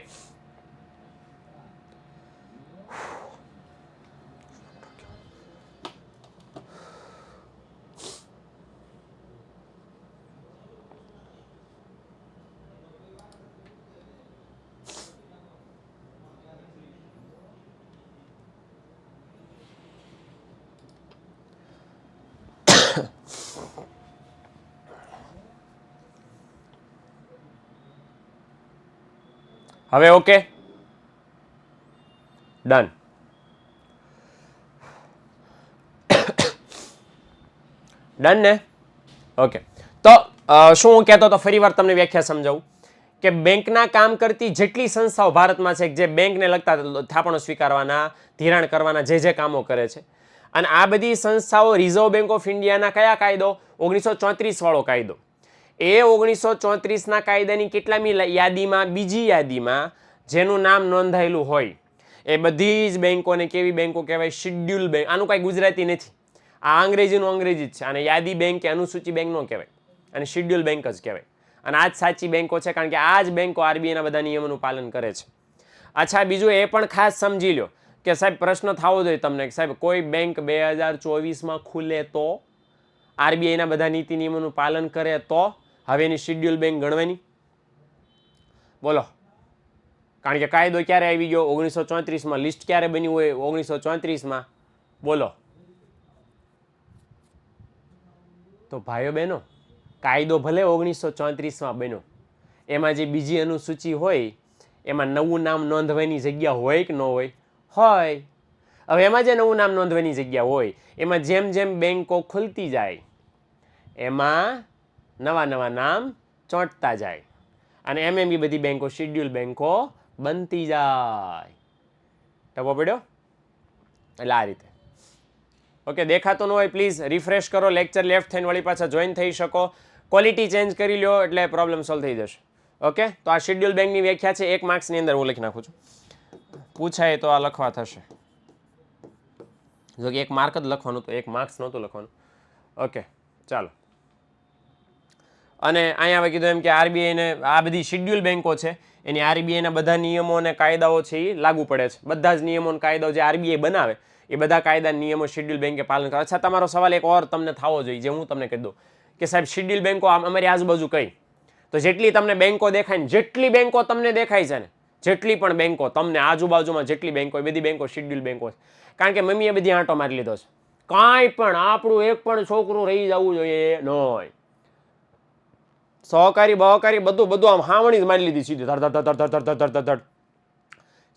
હવે ઓકે, ડન. ડન ને? ઓકે. તો શું હું કહેતો તો ફરીવાર તમને વ્યાખ્યા સમજાવું કે બેંકના કામ કરતી જેટલી સંસ્થાઓ ભારતમાં છે, જે બેંકને લગતા થાપણો સ્વીકારવાના, ધિરાણ કરવાના જે કામો કરે છે, અને આ બધી સંસ્થાઓ રિઝર્વ બેંક ઓફ ઇન્ડિયાના કયા કાયદો? 1934 વાળો કાયદો. એ 1934ના કાયદાની કેટલામી યાદીમાં? બીજી યાદીમાં જેનું નામ નોંધાયેલું હોય એ બધી જ બેંકોને કેવી બેંકો કહેવાય? Schedule bank. આનું કાંઈ ગુજરાતી નથી, આ અંગ્રેજીનું અંગ્રેજી જ છે. અને યાદી બેંક કે અનુસૂચિ બેંક નો કહેવાય, અને શેડ્યુલ બેંક જ કહેવાય. અને આ જ સાચી બેંકો છે, કારણ કે આ જ બેંકો આરબીઆઈના બધા નિયમોનું પાલન કરે છે. અચ્છા, બીજું એ પણ ખાસ સમજી લો કે સાહેબ પ્રશ્ન થવો જોઈએ તમને કે સાહેબ કોઈ બેંક 2024માં ખુલે તો આરબીઆઈના બધા નીતિ નિયમોનું પાલન કરે તો હવે એની શેડ્યુલ બેંક ગણવાની? બોલો. કારણ કે કાયદો ક્યારે આવી ગયો? 1934માં. લિસ્ટ ક્યારે બન્યું હોય? 1934માં. બોલો. તો ભાઈઓ બહેનો, કાયદો ભલે 1934માં બન્યો, એમાં જે બીજી અનુસૂચિ હોય એમાં નવું નામ નોંધવાની જગ્યા હોય કે ન હોય? હોય. હવે એમાં જે નવું નામ નોંધવાની જગ્યા હોય એમાં જેમ જેમ બેંકો ખુલતી જાય એમાં નવા નવા નામ ચોંટતા જાય, અને એમ એ બધી બેંકો શેડ્યુલ બેંકો બનતી જાય. ટપો પડ્યો? એટલે આ રીતે. ઓકે, દેખાતો ન હોય પ્લીઝ રિફ્રેશ કરો, લેક્ચર લેફ્ટ થઈને વળી પાછા જોઈન થઈ શકો. ક્વોલિટી ચેન્જ કરી લો એટલે પ્રોબ્લેમ સોલ્વ થઈ જશે. ઓકે, તો આ શેડ્યુલ બેંકની વ્યાખ્યા છે. 1 માર્ક્સની અંદર હું લખી નાખું છું, પૂછાય તો આ લખવા થશે. જો કે 1 માર્ક જ લખવાનું, તો 1 માર્ક્સ નહોતું લખવાનું. ઓકે, ચાલો. અને અહીંયા હવે કીધું એમ કે આરબીઆઈને આ બધી શેડ્યુલ બેંકો છે એની આરબીઆઈના બધા નિયમો અને કાયદાઓ છે એ લાગુ પડે છે. બધા જ નિયમો અને કાયદાઓ જે આરબીઆઈ બનાવે એ બધા કાયદા નિયમો શેડ્યુલ બેંકે પાલન કરે. અચ્છા, તમારો સવાલ એક ઓર તમને થવો જોઈએ, જે હું તમને કહી દઉં કે સાહેબ શેડ્યુલ બેંકો અમારી આજુબાજુ કઈ? તો જેટલી તમને બેંકો દેખાય ને, જેટલી બેંકો તમને દેખાય છે ને, જેટલી પણ બેંકો તમને આજુબાજુમાં જેટલી બેંકો, એ બધી બેંકો શેડ્યુલ બેંકો છે. કારણ કે મમ્મીએ બધી આંટો મારી લીધો છે. કાંઈ પણ આપણું એક પણ છોકરું રહી જવું જોઈએ નહીં. સહકારી બહકારી બધું આમ હાવણી જ મારી લીધી સીધી ધડ.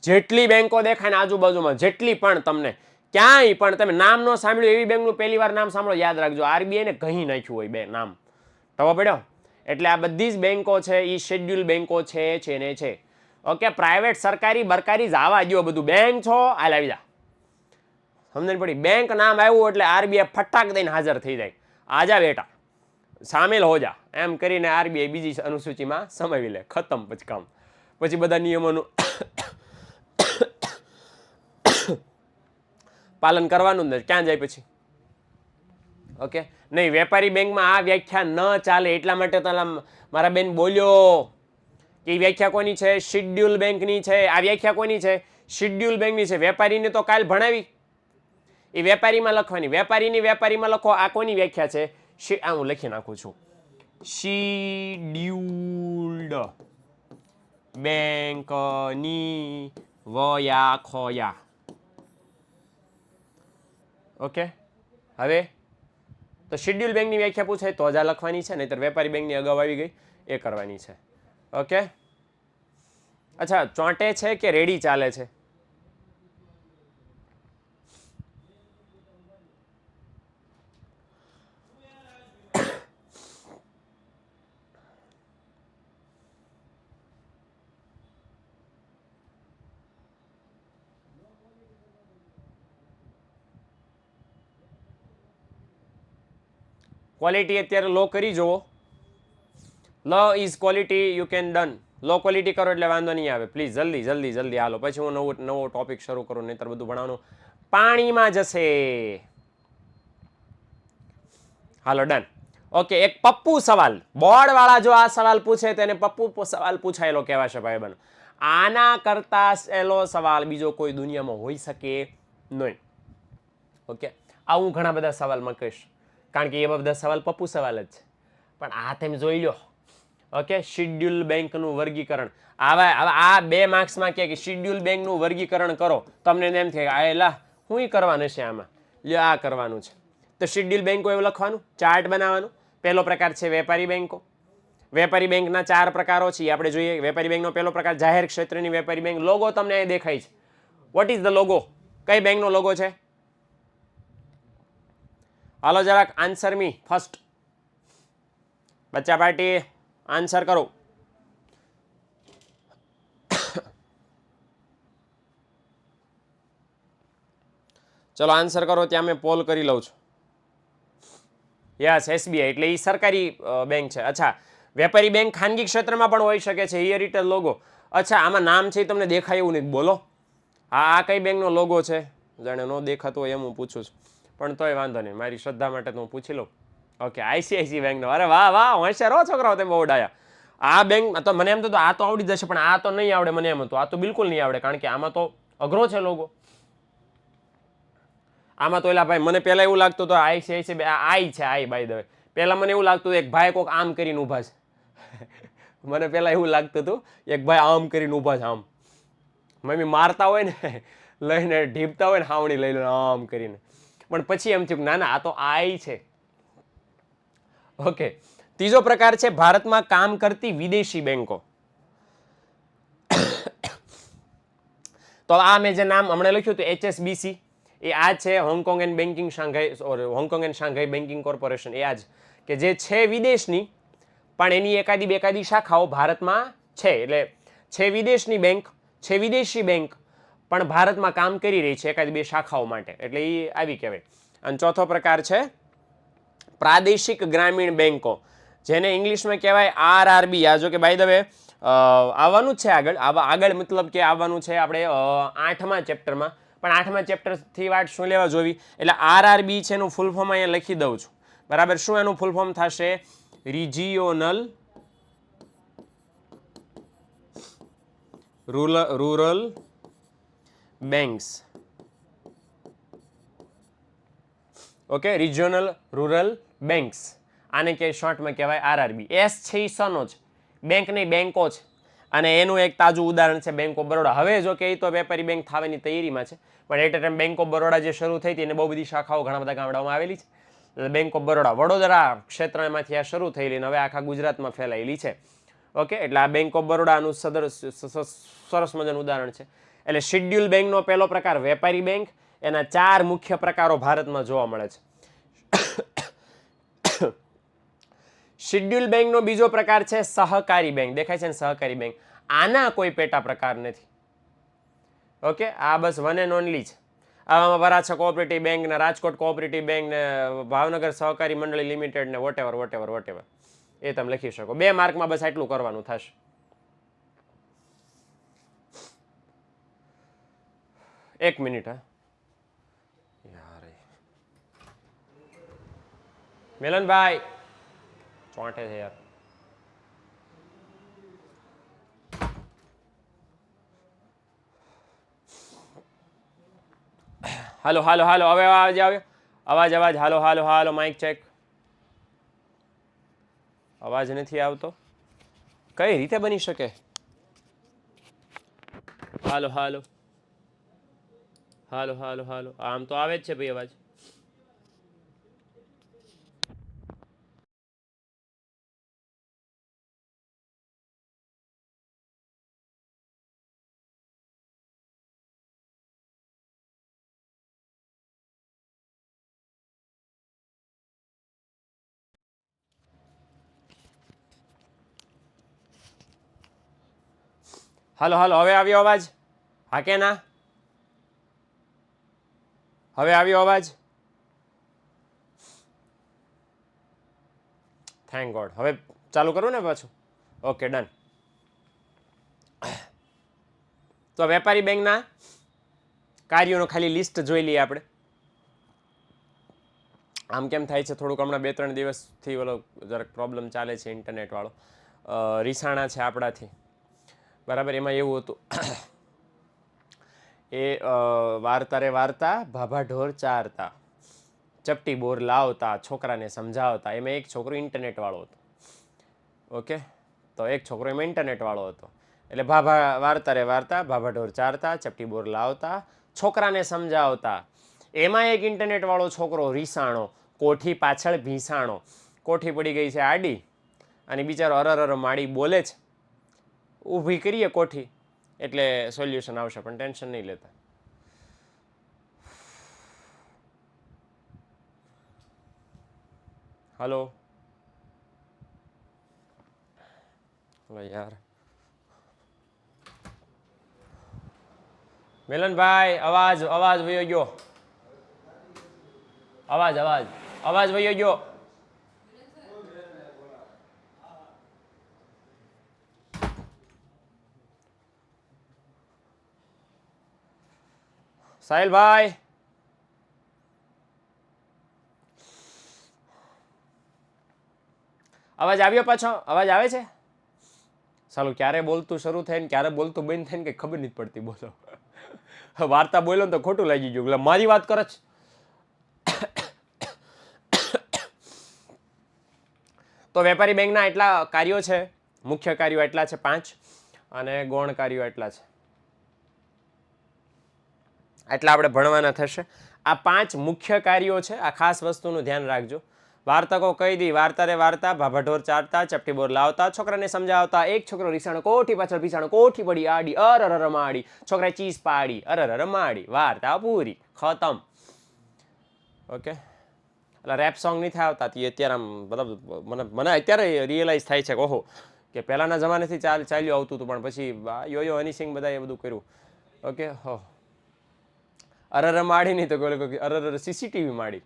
જેટલી બેંકો દેખાય ને આજુબાજુમાં, જેટલી પણ તમને ક્યાંય પણ તમે નામ ન સાંભળ્યું એવી બેંકનું પહેલી વાર નામ સાંભળો, યાદ રાખજો આરબીઆઈ ને કહી નાખ્યું હોય બે નામ. ટવો પડ્યો? એટલે આ બધી જ બેંકો છે એ શેડ્યુલ બેંકો છે ને છે. ઓકે, પ્રાઇવેટ સરકારી બરકારી જવા દો, બધું બેંક છો હાલ આવી જા. સમજણ પડી? બેંક નામ આવ્યું એટલે આરબીઆઈ ફટાક દઈને હાજર થઈ જાય. આજા બેટા, સામેલ હો જા, એમ કરીને આરબીઆઈ બીજી અનુસૂચિમાં સમાવી લે. ખતમ પછી કામ. પછી બધા નિયમોનું પાલન કરવાનું જ. ક્યાં જાય પછી? ઓકે, નહીં વેપારી બેંકમાં આ વ્યાખ્યા ન ચાલે. એટલા માટે તો મારા બેન બોલ્યો કે વ્યાખ્યા કોની છે? શેડ્યુલ બેંકની છે. આ વ્યાખ્યા કોની છે? શેડ્યુલ બેંકની છે. વેપારીને તો કાલ ભણાવી, એ વેપારીમાં લખવાની. વેપારીમાં લખો. આ કોની વ્યાખ્યા છે? આ હું લખી નાખું છું. શિડ્યુલ્ડ બેંકની વ્યાખ્યા. ઓકે, હવે તો શિડ્યુલ બેંકની વ્યાખ્યા પૂછાય તો જ આ લખવાની છે, નહીતર વેપારી બેંકની અગાઉ આવી ગઈ એ કરવાની છે. ઓકે, અચ્છા, ચોંટે છે કે રેડી ચાલે છે? ક્વોલિટી અત્યારે લો કરી જુઓ. Low is quality, you can done. Low quality કરો એટલે વાંધો નહીં આવે. પ્લીઝ જલ્દી જલ્દી જલ્દી હાલો, પછી હું નવો ટોપિક શરૂ કરું, નહીતર બધું ભણાવવાનું પાણીમાં જશે. હાલો ડન. ઓકે, એક પપ્પુ સવાલ, બોર્ડ વાળા જો આ સવાલ પૂછે તેને પપ્પુ સવાલ પૂછાયેલો કહેવાશે ભાઈબંધ. આના કરતા સહેલો સવાલ બીજો કોઈ દુનિયામાં હોઈ શકે નહીં. ઓકે, આવું ઘણા બધા સવાલમાં કહીશ, કારણ કે એ બધા સવાલ પપ્પુ સવાલ જ છે. પણ આ તમે જોઈ લો. ઓકે, શિડ્યુલ બેંકનું વર્ગીકરણ. આ 2 માર્ક્સમાં કે શિડ્યુલ બેંકનું વર્ગીકરણ કરો, તમને એમ થાય આ એલા શું કરવાનું છે આમાં, લ્યો આ કરવાનું છે. તો શિડ્યુલ બેંકો એવું લખવાનું, ચાર્ટ બનાવવાનું. પહેલો પ્રકાર છે વેપારી બેંકો. વેપારી બેંકના 4 પ્રકારો છે આપણે જોઈએ. વેપારી બેંકનો પહેલો પ્રકાર જાહેર ક્ષેત્રની વેપારી બેંક. લોગો તમને અહીં દેખાય છે. What is the logo? કઈ બેંકનો લોગો છે? હાલો જરાક આન્સર મી ફર્સ્ટ. બચ્ચા પાર્ટી આન્સર કરો. ચલો આન્સર કરો, ત્યાં મેં પોલ કરી લઉં છું. યસ, એસબીઆઈ એટલે એ સરકારી બેંક છે. અચ્છા, વેપારી બેંક ખાનગી ક્ષેત્રમાં પણ હોઈ શકે છે. Here it logo. અચ્છા, આમાં નામ છે તમને દેખાય એવું નહીં, બોલો. હા, આ કઈ બેંકનો લોગો છે? જાણે નો દેખાતો હોય એમ હું પૂછું છું, પણ તોય વાંધો નહીં, મારી શ્રદ્ધા માટે તો હું પૂછી લઉં. ઓકે, આઈસીઆઈસી બેંકનો. અરે વાહ વાહ, હોશિયાર હો છોકરાઓ, તમે બહુ ડાયા. આ બેંક તો મને એમ તો આ તો આવડી જશે, પણ આ તો નહીં આવડે મને એમ હતું. આ તો બિલકુલ નહીં આવડે, કારણ કે આમાં તો અઘરો છે લોગો. આમાં તો એલા ભાઈ મને પહેલા એવું લાગતું હતું આઈસીઆઈસી આઈ છે, આઈ બાય ધ વે. પહેલા મને એવું લાગતું એક ભાઈ કોક આમ કરીને ઊભા છે. મને પહેલા એવું લાગતું હતું એક ભાઈ આમ કરીને ઊભા છે, આમ મમ્મી મારતા હોય ને લઈને ઢીપતા હોય ને હાવણી લઈ લે આમ કરીને. પણ પછી એમ થયું કે ના ના, આ તો આઈ છે. ઓકે, ત્રીજો પ્રકાર છે ભારતમાં કામ કરતી વિદેશી બેંકો. તો આ મેં જે નામ હમણાં લખ્યું હતું HSBC, એ આ છે Hong Kong and banking Shanghai, Hong Kong and Shanghai banking corporation. એ આ જ કે જે છે વિદેશની, પણ એની એકાદી બેકાદી શાખાઓ ભારતમાં છે. એટલે છે વિદેશની બેંક, છે વિદેશી બેંક, પણ ભારતમાં કામ કરી રહી છે એકાદી 2 શાખાઓ માટે, એટલે એ આવી કહેવાય. અને ચોથો પ્રકાર છે પ્રાદેશિક ગ્રામીણ બેંકો, જેને ઇંગ્લિશમાં કહેવાય RRB. આ જો કે બાય ધ વે આવવાનું જ છે આગળ મતલબ કે આવવાનું છે આપણે 8મા ચેપ્ટરમાં, પણ 8મા ચેપ્ટરથી વાત શું લેવા જોવી. એટલે RRB છે એનું ફૂલ ફોર્મ અહીંયા લખી દઉં છું, બરાબર. શું એનું ફૂલ ફોર્મ થશે? Regional rural banks. Okay, regional rural banks, આને કે શોર્ટમાં કહેવાય RRB. એસ છે એ સનો જ, બેંક નહીં બેંકો છે. અને એનું એક તાજું ઉદાહરણ છે બેંક ઓફ બરોડા. હવે જો કે એ તો વેપારી બેંક થવાની તૈયારીમાં છે, પણ at time bank of Baroda જે શરૂ થઈ હતી એને બહુ બધી શાખાઓ ઘણા બધા ગામડાઓમાં આવેલી છે. એટલે બેંક ઓફ બરોડા વડોદરા ક્ષેત્રમાંથી આ શરૂ થયેલી અને હવે આખા ગુજરાતમાં ફેલાયેલી છે. ઓકે, એટલે આ બેંક ઓફ બરોડાનું સરસ મજાનું ઉદાહરણ છે. એટલે શિડ્યુલ બેંકનો પહેલો પ્રકાર વેપારી બેંક. એના 4 મુખ્ય પ્રકારો ભારતમાં જોવા મળે છે. શિડ્યુલ બેંકનો બીજો પ્રકાર છે સહકારી બેંક. દેખાય છે ને સહકારી બેંક? આના કોઈ પેટા પ્રકાર નથી. ઓકે, આ બસ વન એન્ડ ઓનલી છે. આમાં વરાછા કોઓપરેટિવ બેંક ને રાજકોટ કોઓપરેટિવ બેંક ને ભાવનગર સહકારી મંડળી લિમિટેડ ને વોટેવર વોટેવર વોટેવર એ તમે લખી શકો. 2 માર્કમાં બસ આટલું કરવાનું થશે. એક મિનિટ. હા યાર, મિલનભાઈ ચોંટે છે યાર. હાલો હાલો હાલો, હવે અવાજ આવ્યો? અવાજ હાલો હાલો હાલો, માઇક ચેક. અવાજ નથી આવતો, કઈ રીતે બની શકે? હાલો હાલો હાલો હાલો હાલો, આમ તો આવે જ છે ભાઈ અવાજ. હાલો હાલો, હવે આવ્યો અવાજ? હા કે ના? હવે આવ્યો અવાજ? Thank God. હવે ચાલુ કરું ને પાછું? Okay done. તો વેપારી બેંકના કાર્યોનો ખાલી લિસ્ટ જોઈ લઈએ આપણે. આમ કેમ થાય છે થોડુંક હમણાં 2-3 દિવસથી ઓલો જરાક પ્રોબ્લેમ ચાલે છે ઇન્ટરનેટ વાળો, રીસાણા છે આપણાથી, બરાબર. એમાં એવું હતું એ વાર્તા રે વાર્તા ભાભા ઢોર ચારતા, ચપટી બોર લાવતા, છોકરાને સમજાવતા. એમાં એક છોકરો ઇન્ટરનેટ વાળો હતો. ઓકે, તો એક છોકરો એમાં ઇન્ટરનેટ વાળો હતો. એટલે ભાભા વાર્તા રે વાર્તા ભાભા ઢોર ચારતા, ચપટી બોર લાવતા, છોકરાને સમજાવતા. એમાં એક ઇન્ટરનેટ વાળો છોકરો રીસાણો, કોઠી પાછળ ભીસાણો. કોઠી પડી ગઈ છે આડી અને બિચારો અરર માડી બોલે છે. ઊભી કરીએ કોઠી એટલે સોલ્યુશન આવશે, પણ ટેન્શન નહીં લેતા. હલો યાર, મિલનભાઈ અવાજ અવાજ વયો ગયો, અવાજ અવાજ અવાજ વયો ગયો. સાહિલભાઈ, અવાજ આવ્યો પાછો? અવાજ આવે છે? સાલું ક્યારે બોલતું શરૂ થાય ને ક્યારે બોલતું બંધ થાય ને કંઈ ખબર નથી પડતી. બોલો, વાર્તા બોલો ને તો ખોટું લાગી ગયું, એટલે મારી વાત કરે છે. તો વેપારી બેંકના એટલા કાર્યો છે, મુખ્ય કાર્યો એટલા છે 5, અને ગૌણ કાર્યો એટલા છે. એટલા આપણે ભણવાના થશે. આ 5 મુખ્ય કાર્યો છે. આ ખાસ વસ્તુનું ધ્યાન રાખજો. વાર્તકો કહી દી વાર્તા રે વાર્તા ભાભા ઢોર ચારતા, ચપટી બોર લાવતા, છોકરાને સમજાવતા. એક છોકરો રીસાણો, કોઠી પાછળ ભીસાણો, કોઠી પડી આડી, અરર માડી, છોકરાએ ચીઝ પાડી, અરર માડી. વાર્તા પૂરી, ખતમ. ઓકે, એટલે રેપ સોંગ નહીં થાય આવતા તે અત્યારે આમ મતલબ મને અત્યારે રિયલાઇઝ થાય છે કે ઓહો, કે પહેલાના જમાનેથી ચાલ્યું આવતું હતું, પણ પછી યો હની સિંગ બધા એ બધું કર્યું. ઓકે, હો અરર માડી નહીં તો અરર સીસીટીવી માડી.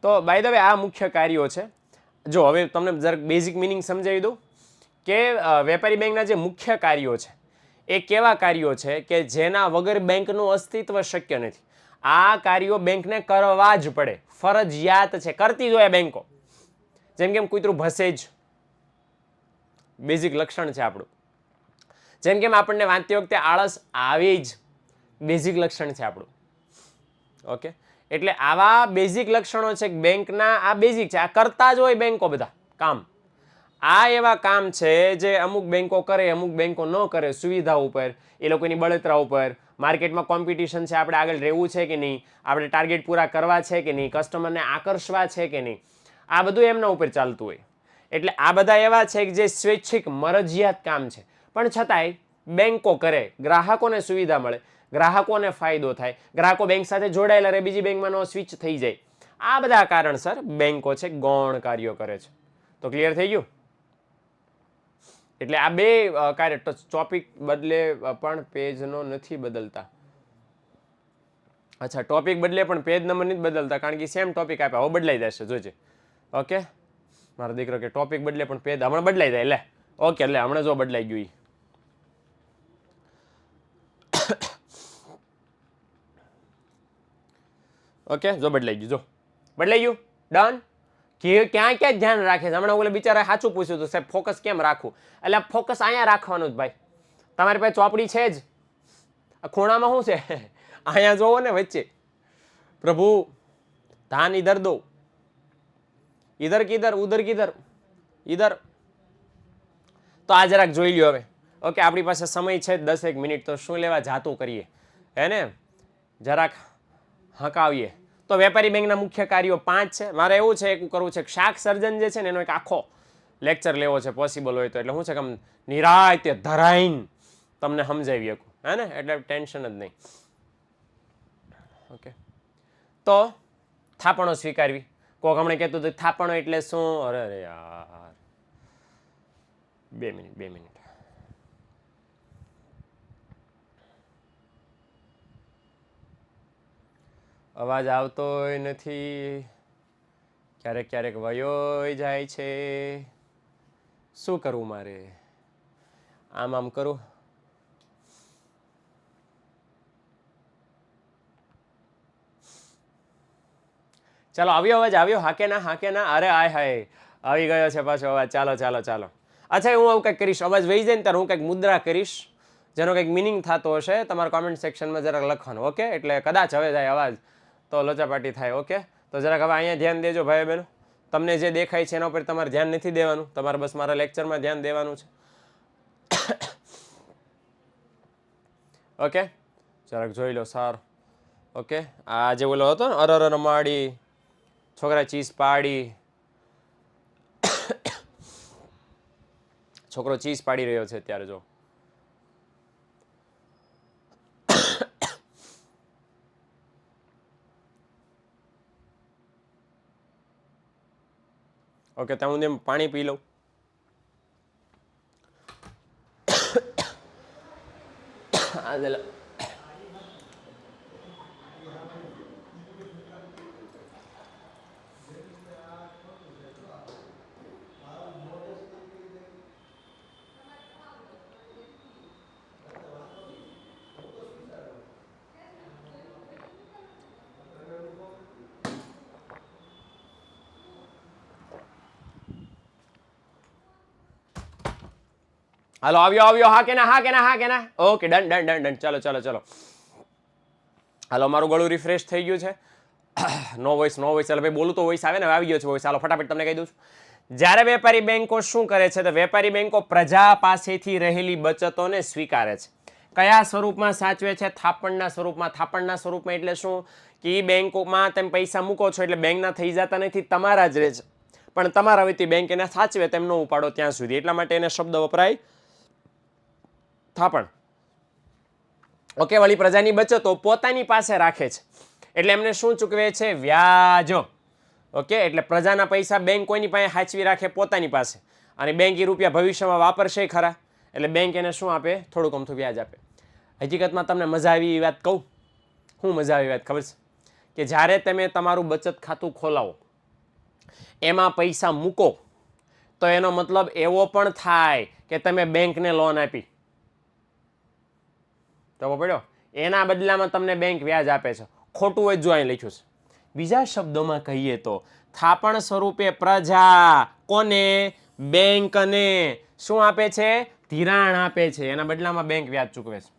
તો બાય ધ વે આ મુખ્ય કાર્યો છે. જો હવે તમને જરાક બેઝિક મિનિંગ સમજાવી દઉં કે વેપારી બેંકના જે મુખ્ય કાર્યો છે એ કેવા કાર્યો છે કે જેના વગર બેંકનું અસ્તિત્વ શક્ય નથી. આ કાર્યો બેંકને કરવા જ પડે, ફરજિયાત છે, કરતી જ હોય બેંકો. જેમ કેમ કૂતરું ભસે જ, બેઝિક લક્ષણ છે આપણું. જેમ કેમ આપણને વાંચતી વખતે આળસ આવે જ, બેઝિક લક્ષણ છે આપણું. ઓકે, એટલે આવા બેઝિક લક્ષણો છે બેંકના. આ બેઝિક છે, આ કરતા જ હોય બેંકો બધા કામ. આ એવા કામ છે જે અમુક બેંકો કરે, અમુક બેંકો ન કરે, સુવિધા ઉપર, એ લોકોની બળતરા ઉપર, માર્કેટમાં કોમ્પિટિશન છે, આપણે આગળ રહેવું છે કે નહીં, આપણે ટાર્ગેટ પૂરા કરવા છે કે નહીં, કસ્ટમરને આકર્ષવા છે કે નહીં, આ બધું એમના ઉપર ચાલતું હોય. એટલે આ બધા એવા છે કે જે સ્વૈચ્છિક મરજિયાત કામ છે, પણ છતાંય બેંકો કરે, ગ્રાહકોને સુવિધા મળે, ગ્રાહકોને ફાયદો થાય, ગ્રાહકો બેંક સાથે જોડાયેલા રહે, બીજી બેંકમાં નો સ્વિચ થઈ જાય. આ બધા કારણસર બેંકો છે ગૌણ કાર્યો કરે છે. તો ક્લિયર થઈ ગયું? એટલે આ બે કાર્ય, ટોપિક બદલે પણ પેજનો નથી બદલતા. અચ્છા, ટોપિક બદલે પણ પેજ નંબર નથી બદલતા, કારણ કે સેમ ટોપિક આપ્યા, હવે બદલાઈ જશે, જોજે. ઓકે, મારો દીકરો કે ટોપિક બદલે પણ પેજ હમણાં બદલાઈ જાય. લે ઓકે, એટલે હમણાં જો બદલાઈ ગયું. ઓકે, જો બદલાઈ ગયું, જો બદલાઈ ગયું, ડન. ક્યાં ક્યાં ધ્યાન રાખે છે? હમણાં ઓલે બિચારા સાચું પૂછ્યું હતું, સાહેબ ફોકસ કેમ રાખવું? એટલે ફોકસ અહીંયા રાખવાનું જ ભાઈ. તમારી પાસે ચોપડી છે જ, આ ખૂણામાં શું છે? અહીંયા જોવો ને વચ્ચે, પ્રભુ ધાન ઇધર દો, ઇધર કિધર, ઉધર કિધર, ઇધર. તો આ જરાક જોઈ લ્યો હવે. ઓકે, આપણી પાસે સમય છે 10 મિનિટ, તો શું લેવા જાતું કરીએ, હે ને? જરાક હકાવીએ. તો વેપારી બેંકના મુખ્ય કાર્યો 5 છે. મારે એવું છે, એક કરવું છે, શાક સર્જન જે છે ને એનો એક આખો લેક્ચર લેવો છે, પોસિબલ હોય તો. એટલે શું છે કે આમ નિરાયતે ધરાઈને તમને સમજાવી શકું, હે ને? એટલે ટેન્શન જ નહીં. ઓકે, તો થાપણો સ્વીકારવી. કોક હમણાં કહેતું હતું થાપણો એટલે શું? અરે યાર, 2 મિનિટ. અવાજ આવતોય નથી, ક્યારેક વયો જાય છે. શું કરવું મારે? આમ કરું. ચાલો, આવ્યો અવાજ? આવ્યો? હા કે ના? અરે આય હાય, આવી ગયો છે પાછો અવાજ. ચાલો. અચ્છા, હું આવું કંઈક કરીશ, અવાજ વહી જાય ને ત્યારે હું કંઈક મુદ્રા કરીશ જેનો કંઈક મિનિંગ થતો હશે. તમારા કોમેન્ટ સેક્શનમાં જરાક લખવાનું. ઓકે, એટલે કદાચ હવે જાય અવાજ તો લોચાપાટી થાય. ઓકે, તો જરાક હવે અહીંયા ધ્યાન દેજો ભાઈ બહેનો. તમને જે દેખાય છે એના ઉપર તમારે ધ્યાન નથી દેવાનું, તમારે બસ મારા લેક્ચરમાં ધ્યાન દેવાનું છે. ઓકે, જરાક જોઈ લો સારું. ઓકે, આ જે ઓલો હતો ને અરર માડી છોકરા ચીઝ પાડી, છોકરો ચીઝ પાડી રહ્યો છે અત્યારે, જો. ઓકે, ત્યાં હું પાણી પી લઉં. હાલો, આવ્યો. હા કે ના? Okay, done. ચાલો. હાલો, મારું ગળું રિફ્રેશ થઈ ગયું છે. નો વોઇસ. ચાલો ભાઈ, બોલું તો વોઇસ આવે ને. આવી ગયો છે વોઇસ. હાલો, ફટાફટ તમને કહી દઉં છું. જ્યારે વેપારી બેંકો શું કરે છે, તો વેપારી બેંકો પ્રજા પાસેથી રહેલી બચતોને સ્વીકારે છે. કયા સ્વરૂપમાં સાચવે છે? થાપણના સ્વરૂપમાં. થાપણના સ્વરૂપમાં એટલે શું કે એ બેંકોમાં તમે પૈસા મૂકો છો એટલે બેંકના થઈ જતા નથી, તમારા જ રહે છે. પણ તમારા વતી બેંક એને સાચવે તેમ ન ઉપાડો ત્યાં સુધી, એટલા માટે એને શબ્દ વપરાય થાપણ. ઓકે, વળી પ્રજાની બચતો પોતાની પાસે રાખે છે એટલે એમને શું ચૂકવે છે? વ્યાજ. ઓકે, એટલે પ્રજાના પૈસા બેંક કોઈની પાસે સાચવી રાખે? પોતાની પાસે. અને બેંક એ રૂપિયા ભવિષ્યમાં વાપરશે ખરા, એટલે બેંક એને શું આપે? થોડુંક અમથું વ્યાજ આપે. હકીકતમાં તમને મજા આવી એ વાત કહું. શું મજા આવી વાત ખબર છે? કે જ્યારે તમે તમારું બચત ખાતું ખોલાવો, એમાં પૈસા મૂકો, તો એનો મતલબ એવો પણ થાય કે તમે બેંકને લોન આપી. તો પડ્યો, એના બદલામાં તમને બેંક વ્યાજ આપે છે. ખોટું હોય જો અહીં લખ્યું છે. બીજા શબ્દોમાં કહીએ તો થાપણ સ્વરૂપે પ્રજા કોને? બેંકને શું આપે છે? ધિરાણ આપે છે. એના બદલામાં બેંક વ્યાજ ચૂકવે છે.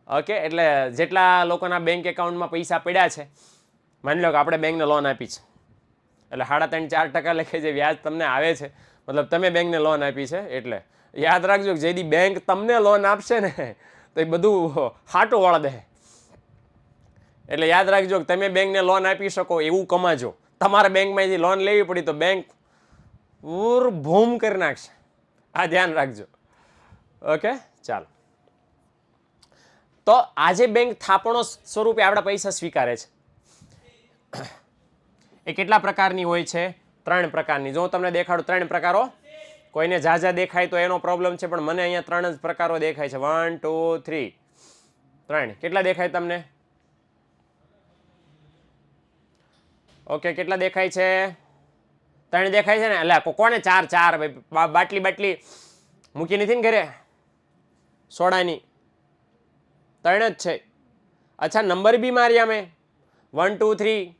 ઓકે, એટલે જેટલા લોકોના બેંક એકાઉન્ટમાં પૈસા પડ્યા છે, માની લો કે આપણે બેંકને લોન આપી છે, એટલે 3.5-4% લેખે જે વ્યાજ તમને આવે છે, મતલબ તમે બેંકને લોન આપી છે. એટલે યાદ રાખજો કે જેથી બેંક તમને લોન આપશે ને તો એ બધું હાટું વાળા દે. એટલે યાદ રાખજો કે તમે બેંકને લોન આપી શકો એવું કમાજો. તમારા બેંકમાં લોન લેવી પડી તો બેંક ભૂમ કરી નાખશે. આ ધ્યાન રાખજો. ઓકે, ચાલો. તો આજે બેંક થાપણો સ્વરૂપે આપણા પૈસા સ્વીકારે છે. એ કેટલા પ્રકારની હોય છે? 3 પ્રકારની. જો તમને દેખાડું 3 પ્રકારો. કોઈને ઝાઝા દેખાય તો એનો પ્રોબ્લેમ છે, પણ મને અહીંયા 3 જ પ્રકારો દેખાય છે. 1 2 3 3. કેટલા દેખાય તમને? ઓકે, કેટલા દેખાય છે? 3 દેખાય છે ને? એટલે કોને 4 બાટલી મૂકી નથી ને ઘરે સોડાની? 3 જ છે. અચ્છા, નંબર બી માર્યા મેં 1 2 3.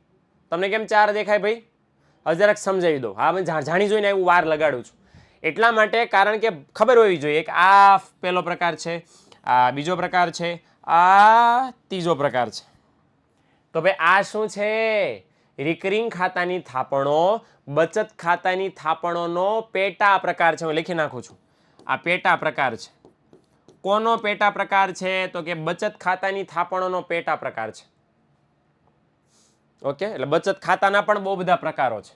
તમને કેમ 4 દેખાય ભાઈ? હવે જરાક સમજાવી દો. હા, મેં જાણી જોઈને એવું વાર લગાડું છું એટલા માટે, કારણ કે ખબર હોવી જોઈએ કે આ પહેલો પ્રકાર છે, આ બીજો પ્રકાર છે, આ ત્રીજો પ્રકાર છે. તો ભાઈ આ શું છે? રિકરિંગ ખાતાની થાપણો બચત ખાતાની થાપણોનો પેટા પ્રકાર છે. હું લખી નાખું છું. આ પેટા પ્રકાર છે. કોનો પેટા પ્રકાર છે? તો કે બચત ખાતાની થાપણોનો પેટા પ્રકાર છે. ઓકે, એટલે બચત ખાતાના પણ બહુ બધા પ્રકારો છે.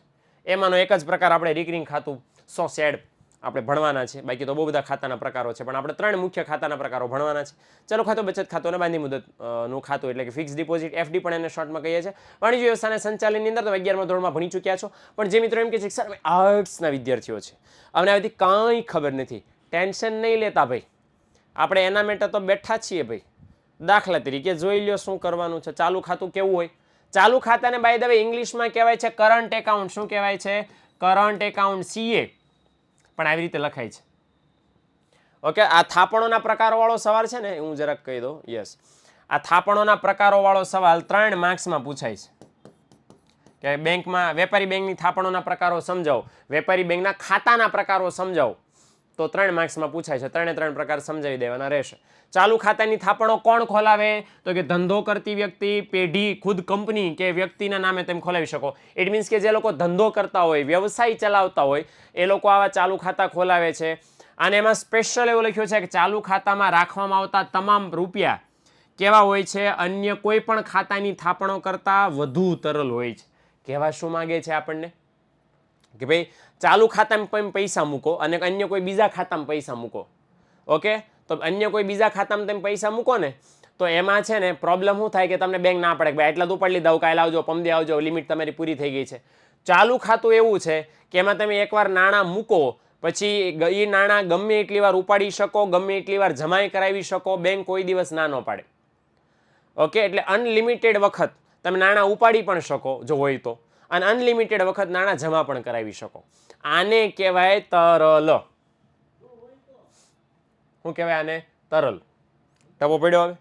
એમાંનો એક જ પ્રકાર આપણે રિકરિંગ ખાતું SOSED આપણે ભણવાના છે. બાકી તો બહુ બધા ખાતાના પ્રકારો છે, પણ આપણે 3 મુખ્ય ખાતાના પ્રકારો ભણવાના છે. ચાલુ ખાતું, બચત ખાતું અને બાંધી મુદત નું ખાતું એટલે કે ફિક્સ ડિપોઝિટ, FD પણ એને શોર્ટમાં કહીએ છીએ. વાણિજ્ય વ્યવસ્થાના સંચાલનની અંદર તમે 11મા ધોરણમાં ભણી ચૂક્યા છો. પણ જે મિત્રો એમ કે છે સર અમે આર્ટ્સના વિદ્યાર્થીઓ છે, અમને આથી કાંઈ ખબર નથી, ટેન્શન નહીં લેતા ભાઈ, આપણે એના માટે તો બેઠા છીએ ભાઈ. દાખલા તરીકે જોઈ લ્યો શું કરવાનું છે. ચાલુ ખાતું કેવું હોય? ચાલુ ખાતાને બાય ધ વે ઇંગ્લિશમાં કહેવાય છે કરંટ એકાઉન્ટ. શું કહેવાય છે? કરંટ એકાઉન્ટ, CA પણ આવી રીતે લખાય છે. ઓકે, આ થાપણોના પ્રકારોવાળો સવાલ છે ને, હું જરાક કહી દઉં. યસ, આ થાપણોના પ્રકારોવાળો સવાલ 3 માર્ક્સમાં પૂછાય છે કે બેંકમાં વેપારી બેંકની થાપણોના પ્રકારો સમજાવો, વેપારી બેંકના ખાતાના પ્રકારો સમજાવો, તો 3 માર્ક્સમાં પૂછાય છે. 3 પ્રકાર સમજાવી દેવાના રહેશે. ચાલુ ખાતાની થાપણો કોણ ખોલાવે? તો કે ધંધો કરતી વ્યક્તિ, પેઢી, ખુદ કંપની કે વ્યક્તિના નામે તેમ ખોલાવી શકો. ઇટ મીન્સ કે જે લોકો ધંધો કરતા હોય, વ્યવસાય ચલાવતા હોય, એ લોકો આવા ચાલુ ખાતા ખોલાવે છે. અને એમાં સ્પેશિયલ એવું લખ્યું છે કે ચાલુ ખાતામાં રાખવામાં આવતા તમામ રૂપિયા કેવા હોય છે? અન્ય કોઈ પણ ખાતાની થાપણો કરતાં વધુ તરલ હોય છે. કહેવા શું માંગે છે આપણને? કે ભાઈ ચાલુ ખાતામાં પૈસા મૂકો અને અન્ય કોઈ બીજા ખાતામાં પૈસા મૂકો. ઓકે, તો અન્ય કોઈ બીજા ખાતામાં તમે પૈસા મૂકો ને, તો એમાં છે ને પ્રોબ્લેમ શું થાય કે તમને બેંક ના પડે કે ભાઈ એટલા તો ઉપાડી લીધા, કાલે આવજો, પમદે આવજો, લિમિટ તમારી પૂરી થઈ ગઈ છે. ચાલુ ખાતું એવું છે કે એમાં તમે એકવાર નાણાં મૂકો પછી એ નાણાં ગમે એટલી વાર ઉપાડી શકો, ગમે એટલી વાર જમાઈ કરાવી શકો, બેંક કોઈ દિવસ ના ન પાડે. ઓકે, એટલે અનલિમિટેડ વખત તમે નાણાં ઉપાડી પણ શકો જો હોય તો, અને અનલિમિટેડ વખત નાણાં જમા પણ કરાવી શકો. આને કહેવાય તરલ. શું કહેવાય આને? તરલ. ટપો પડ્યો હવે?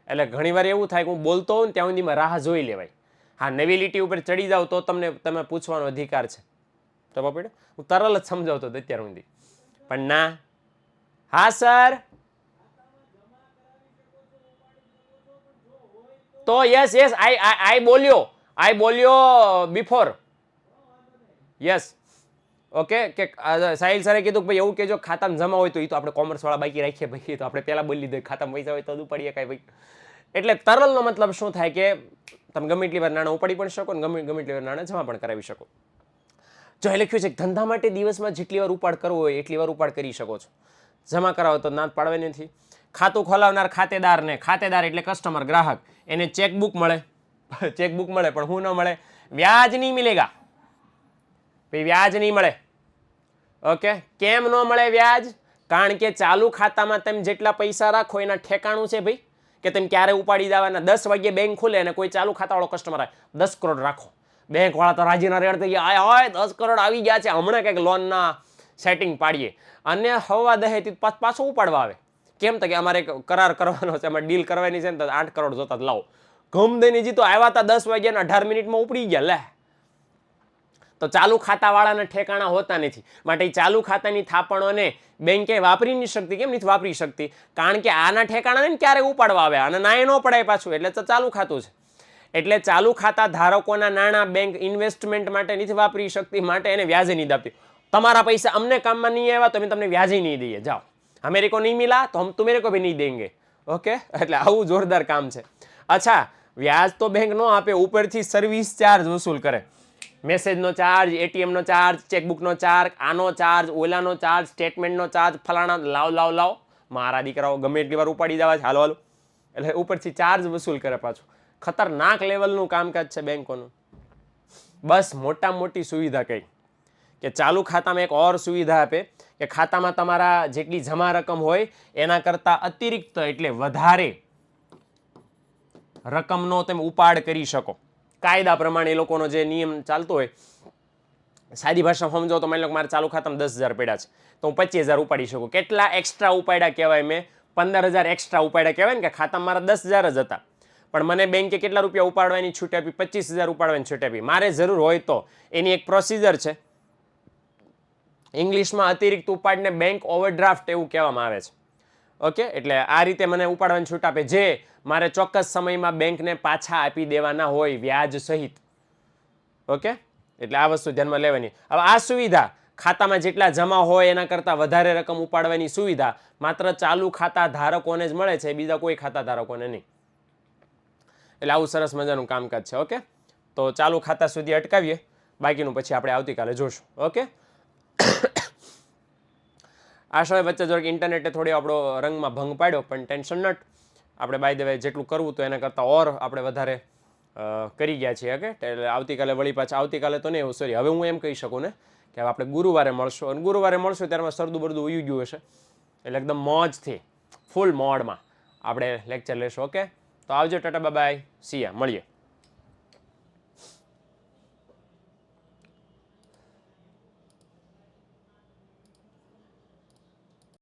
એટલે ઘણીવાર એવું થાય કે હું બોલતો હોઉં ને ત્યાં સુધીમાં રાહ જોઈ લેવાય. હા, નવી લીટી ઉપર ચડી જાવ તો તમે પૂછવાનો અધિકાર છે. ટપો પડ્યો? હું તરલ જ સમજાવતો હતો અત્યાર સુધી, પણ ના. હા સર, તો યસ યસ આઈ બોલ્યો બિફોર. યસ, ઓકે, કે સાહિલ સરે કીધું કે ભાઈ એવું કેજો ખાતામાં જમા હોય તો, એ તો આપણે કોમર્સ વાળા બાકી રાખીએ ભાઈ, તો આપણે પહેલા બોલી દઈએ ખાતામાં પૈસા હોય તો ઉપાડીએ કાંઈ ભાઈ. એટલે તરલનો મતલબ શું થાય કે તમે ગમે એટલી વાર નાણાં ઉપાડી પણ શકો ને ગમે એટલી વાર નાણાં જમા પણ કરાવી શકો. જો એ લખ્યું છે કે ધંધા માટે દિવસમાં જેટલી વાર ઉપાડ કરવો હોય એટલી વાર ઉપાડ કરી શકો છો, જમા કરાવો તો ના પાડવાની નથી. ખાતું ખોલાવનાર ખાતેદારને, ખાતેદાર એટલે કસ્ટમર, ગ્રાહક, એને ચેકબુક મળે. ચેકબુક મળે પણ શું ન મળે? વ્યાજ નહીં મિલેગા ભાઈ, વ્યાજ નહીં મળે. ઓકે, કેમ ન મળે વ્યાજ? કારણ કે ચાલુ ખાતામાં તમે જેટલા પૈસા રાખો એના ઠેકાણું છે ભાઈ, કે તમે ક્યારે ઉપાડી દેવાના. 10 વાગ્યે બેંક ખુલે અને કોઈ ચાલુ ખાતાવાળો કસ્ટમર આવે, 10 કરોડ રાખો, બેંક વાળા તો રાજીના રેડ થઈ ગયા, આય 10 કરોડ આવી ગયા છે, હમણાં કંઈક લોનના સેટિંગ પાડીએ, અને હવા દહેથી પાછો ઉપાડવા આવે. કેમ? તો કે અમારે કરાર કરવાનો છે, અમારે ડીલ કરવાની છે ને, તો 8 કરોડ જોતા લાવો. ગમ દઈને જીતો આવ્યા હતા 10 વાગ્યા 18 મિનિટમાં ઉપડી ગયા લે. તો ચાલુ ખાતાવાળાના ઠેકાણા હોતા નથી, માટે ચાલુ ખાતાની થાપણોને બેંકે વાપરી નહીં શકતી. કેમ નથી વાપરી શકતી? કારણ કે આના ઠેકાણા ને ક્યારે ઉપાડવા આવે, અને ના એ ન પડાય પાછું, એટલે તો ચાલુ ખાતું છે. એટલે ચાલુ ખાતા ધારકોના નાણાં બેંક ઇન્વેસ્ટમેન્ટ માટે નથી વાપરી શકતી, માટે એને વ્યાજે નહીં આપતી. તમારા પૈસા અમને કામમાં નહીં આવ્યા તો અમે તમને વ્યાજે નહીં દઈએ, જાઓ. હમેરે કો નહીં મિલા તો હમ તુમેરે કો ભી નહીં દેંગે. ઓકે, એટલે આવું જોરદાર કામ છે. અચ્છા, વ્યાજ તો બેંક ન આપે, ઉપરથી સર્વિસ ચાર્જ વસૂલ કરે. મેસેજનો ચાર્જ, એટીએમનો ચાર્જ, ચેકબુકનો ચાર્જ, આનો ચાર્જ, ઓલાનો ચાર્જ, સ્ટેટમેન્ટનો ચાર્જ, ફલાણા લાવ મારા દીકરાઓ ગમે એટલી વાર ઉપાડી દેવા છે, હાલો. એટલે ઉપરથી ચાર્જ વસૂલ કરે પાછું. ખતરનાક લેવલનું કામકાજ છે બેંકોનું. બસ મોટા મોટી સુવિધા કઈ કે ચાલુ ખાતામાં એક ઓર સુવિધા આપે કે ખાતામાં તમારા જેટલી જમા રકમ હોય એના કરતાં અતિરિક્ત એટલે વધારે રકમનો તમે ઉપાડ કરી શકો. કાયદા પ્રમાણે એ લોકોનો જે નિયમ ચાલતો હોય, સાદી ભાષામાં સમજો તો માની લો કે મારે ચાલુ ખાતામાં 10,000 પડ્યા છે, તો હું 25,000 ઉપાડી શકું. કેટલા એક્સ્ટ્રા ઉપાડ્યા કહેવાય? મેં 15,000 એક્સ્ટ્રા ઉપાડ્યા કહેવાય ને, કે ખાતામાં મારા 10,000 જ હતા, પણ મને બેંકે કેટલા રૂપિયા ઉપાડવાની છૂટ આપી? 25,000 ઉપાડવાની છૂટ આપી. મારે જરૂર હોય તો એની એક પ્રોસિજર છે, ઇંગ્લિશમાં અતિરિક્ત ઉપાડને બેંક ઓવરડ્રાફ્ટ એવું કહેવામાં આવે છે. ઓકે, એટલે આ રીતે મને ઉપાડવાની છૂટ આપે, જે મારે ચોક્કસ સમયમાં બેંકને પાછા આપી દેવાના હોય વ્યાજ સહિત. ઓકે, એટલે આ વસ્તુ ધ્યાનમાં લેવાની. હવે આ સુવિધા ખાતામાં જેટલા જમા હોય એના કરતાં વધારે રકમ ઉપાડવાની સુવિધા માત્ર ચાલુ ખાતા ધારકોને જ મળે છે, બીજા કોઈ ખાતા ધારકોને નહીં. એટલે આવું સરસ મજાનું કામકાજ છે. ઓકે, તો ચાલુ ખાતા સુધી અટકાવીએ, બાકીનું પછી આપણે આવતીકાલે જોશું. ઓકે, આ સમય વચ્ચે જો ઇન્ટરનેટે થોડી આપણો રંગમાં ભંગ પાડ્યો, પણ ટેન્શન નટ. આપણે બાય ધ વે જેટલું કરવું તો એના કરતાં ઓર આપણે વધારે કરી ગયા છીએ. ઓકે, એટલે આવતીકાલે વળી પાછા, આવતીકાલે તો નહીં, સોરી, હવે હું એમ કહી શકું ને કે આપણે ગુરુવારે મળશું, અને ગુરુવારે મળશું ત્યારમાં સરદું બરદું ઉયું ગયું હશે, એટલે એકદમ મોજથી ફૂલ મોડમાં આપણે લેક્ચર લેશું. ઓકે, તો આવજો, ટાટા બાય, સી યા, મળીએ.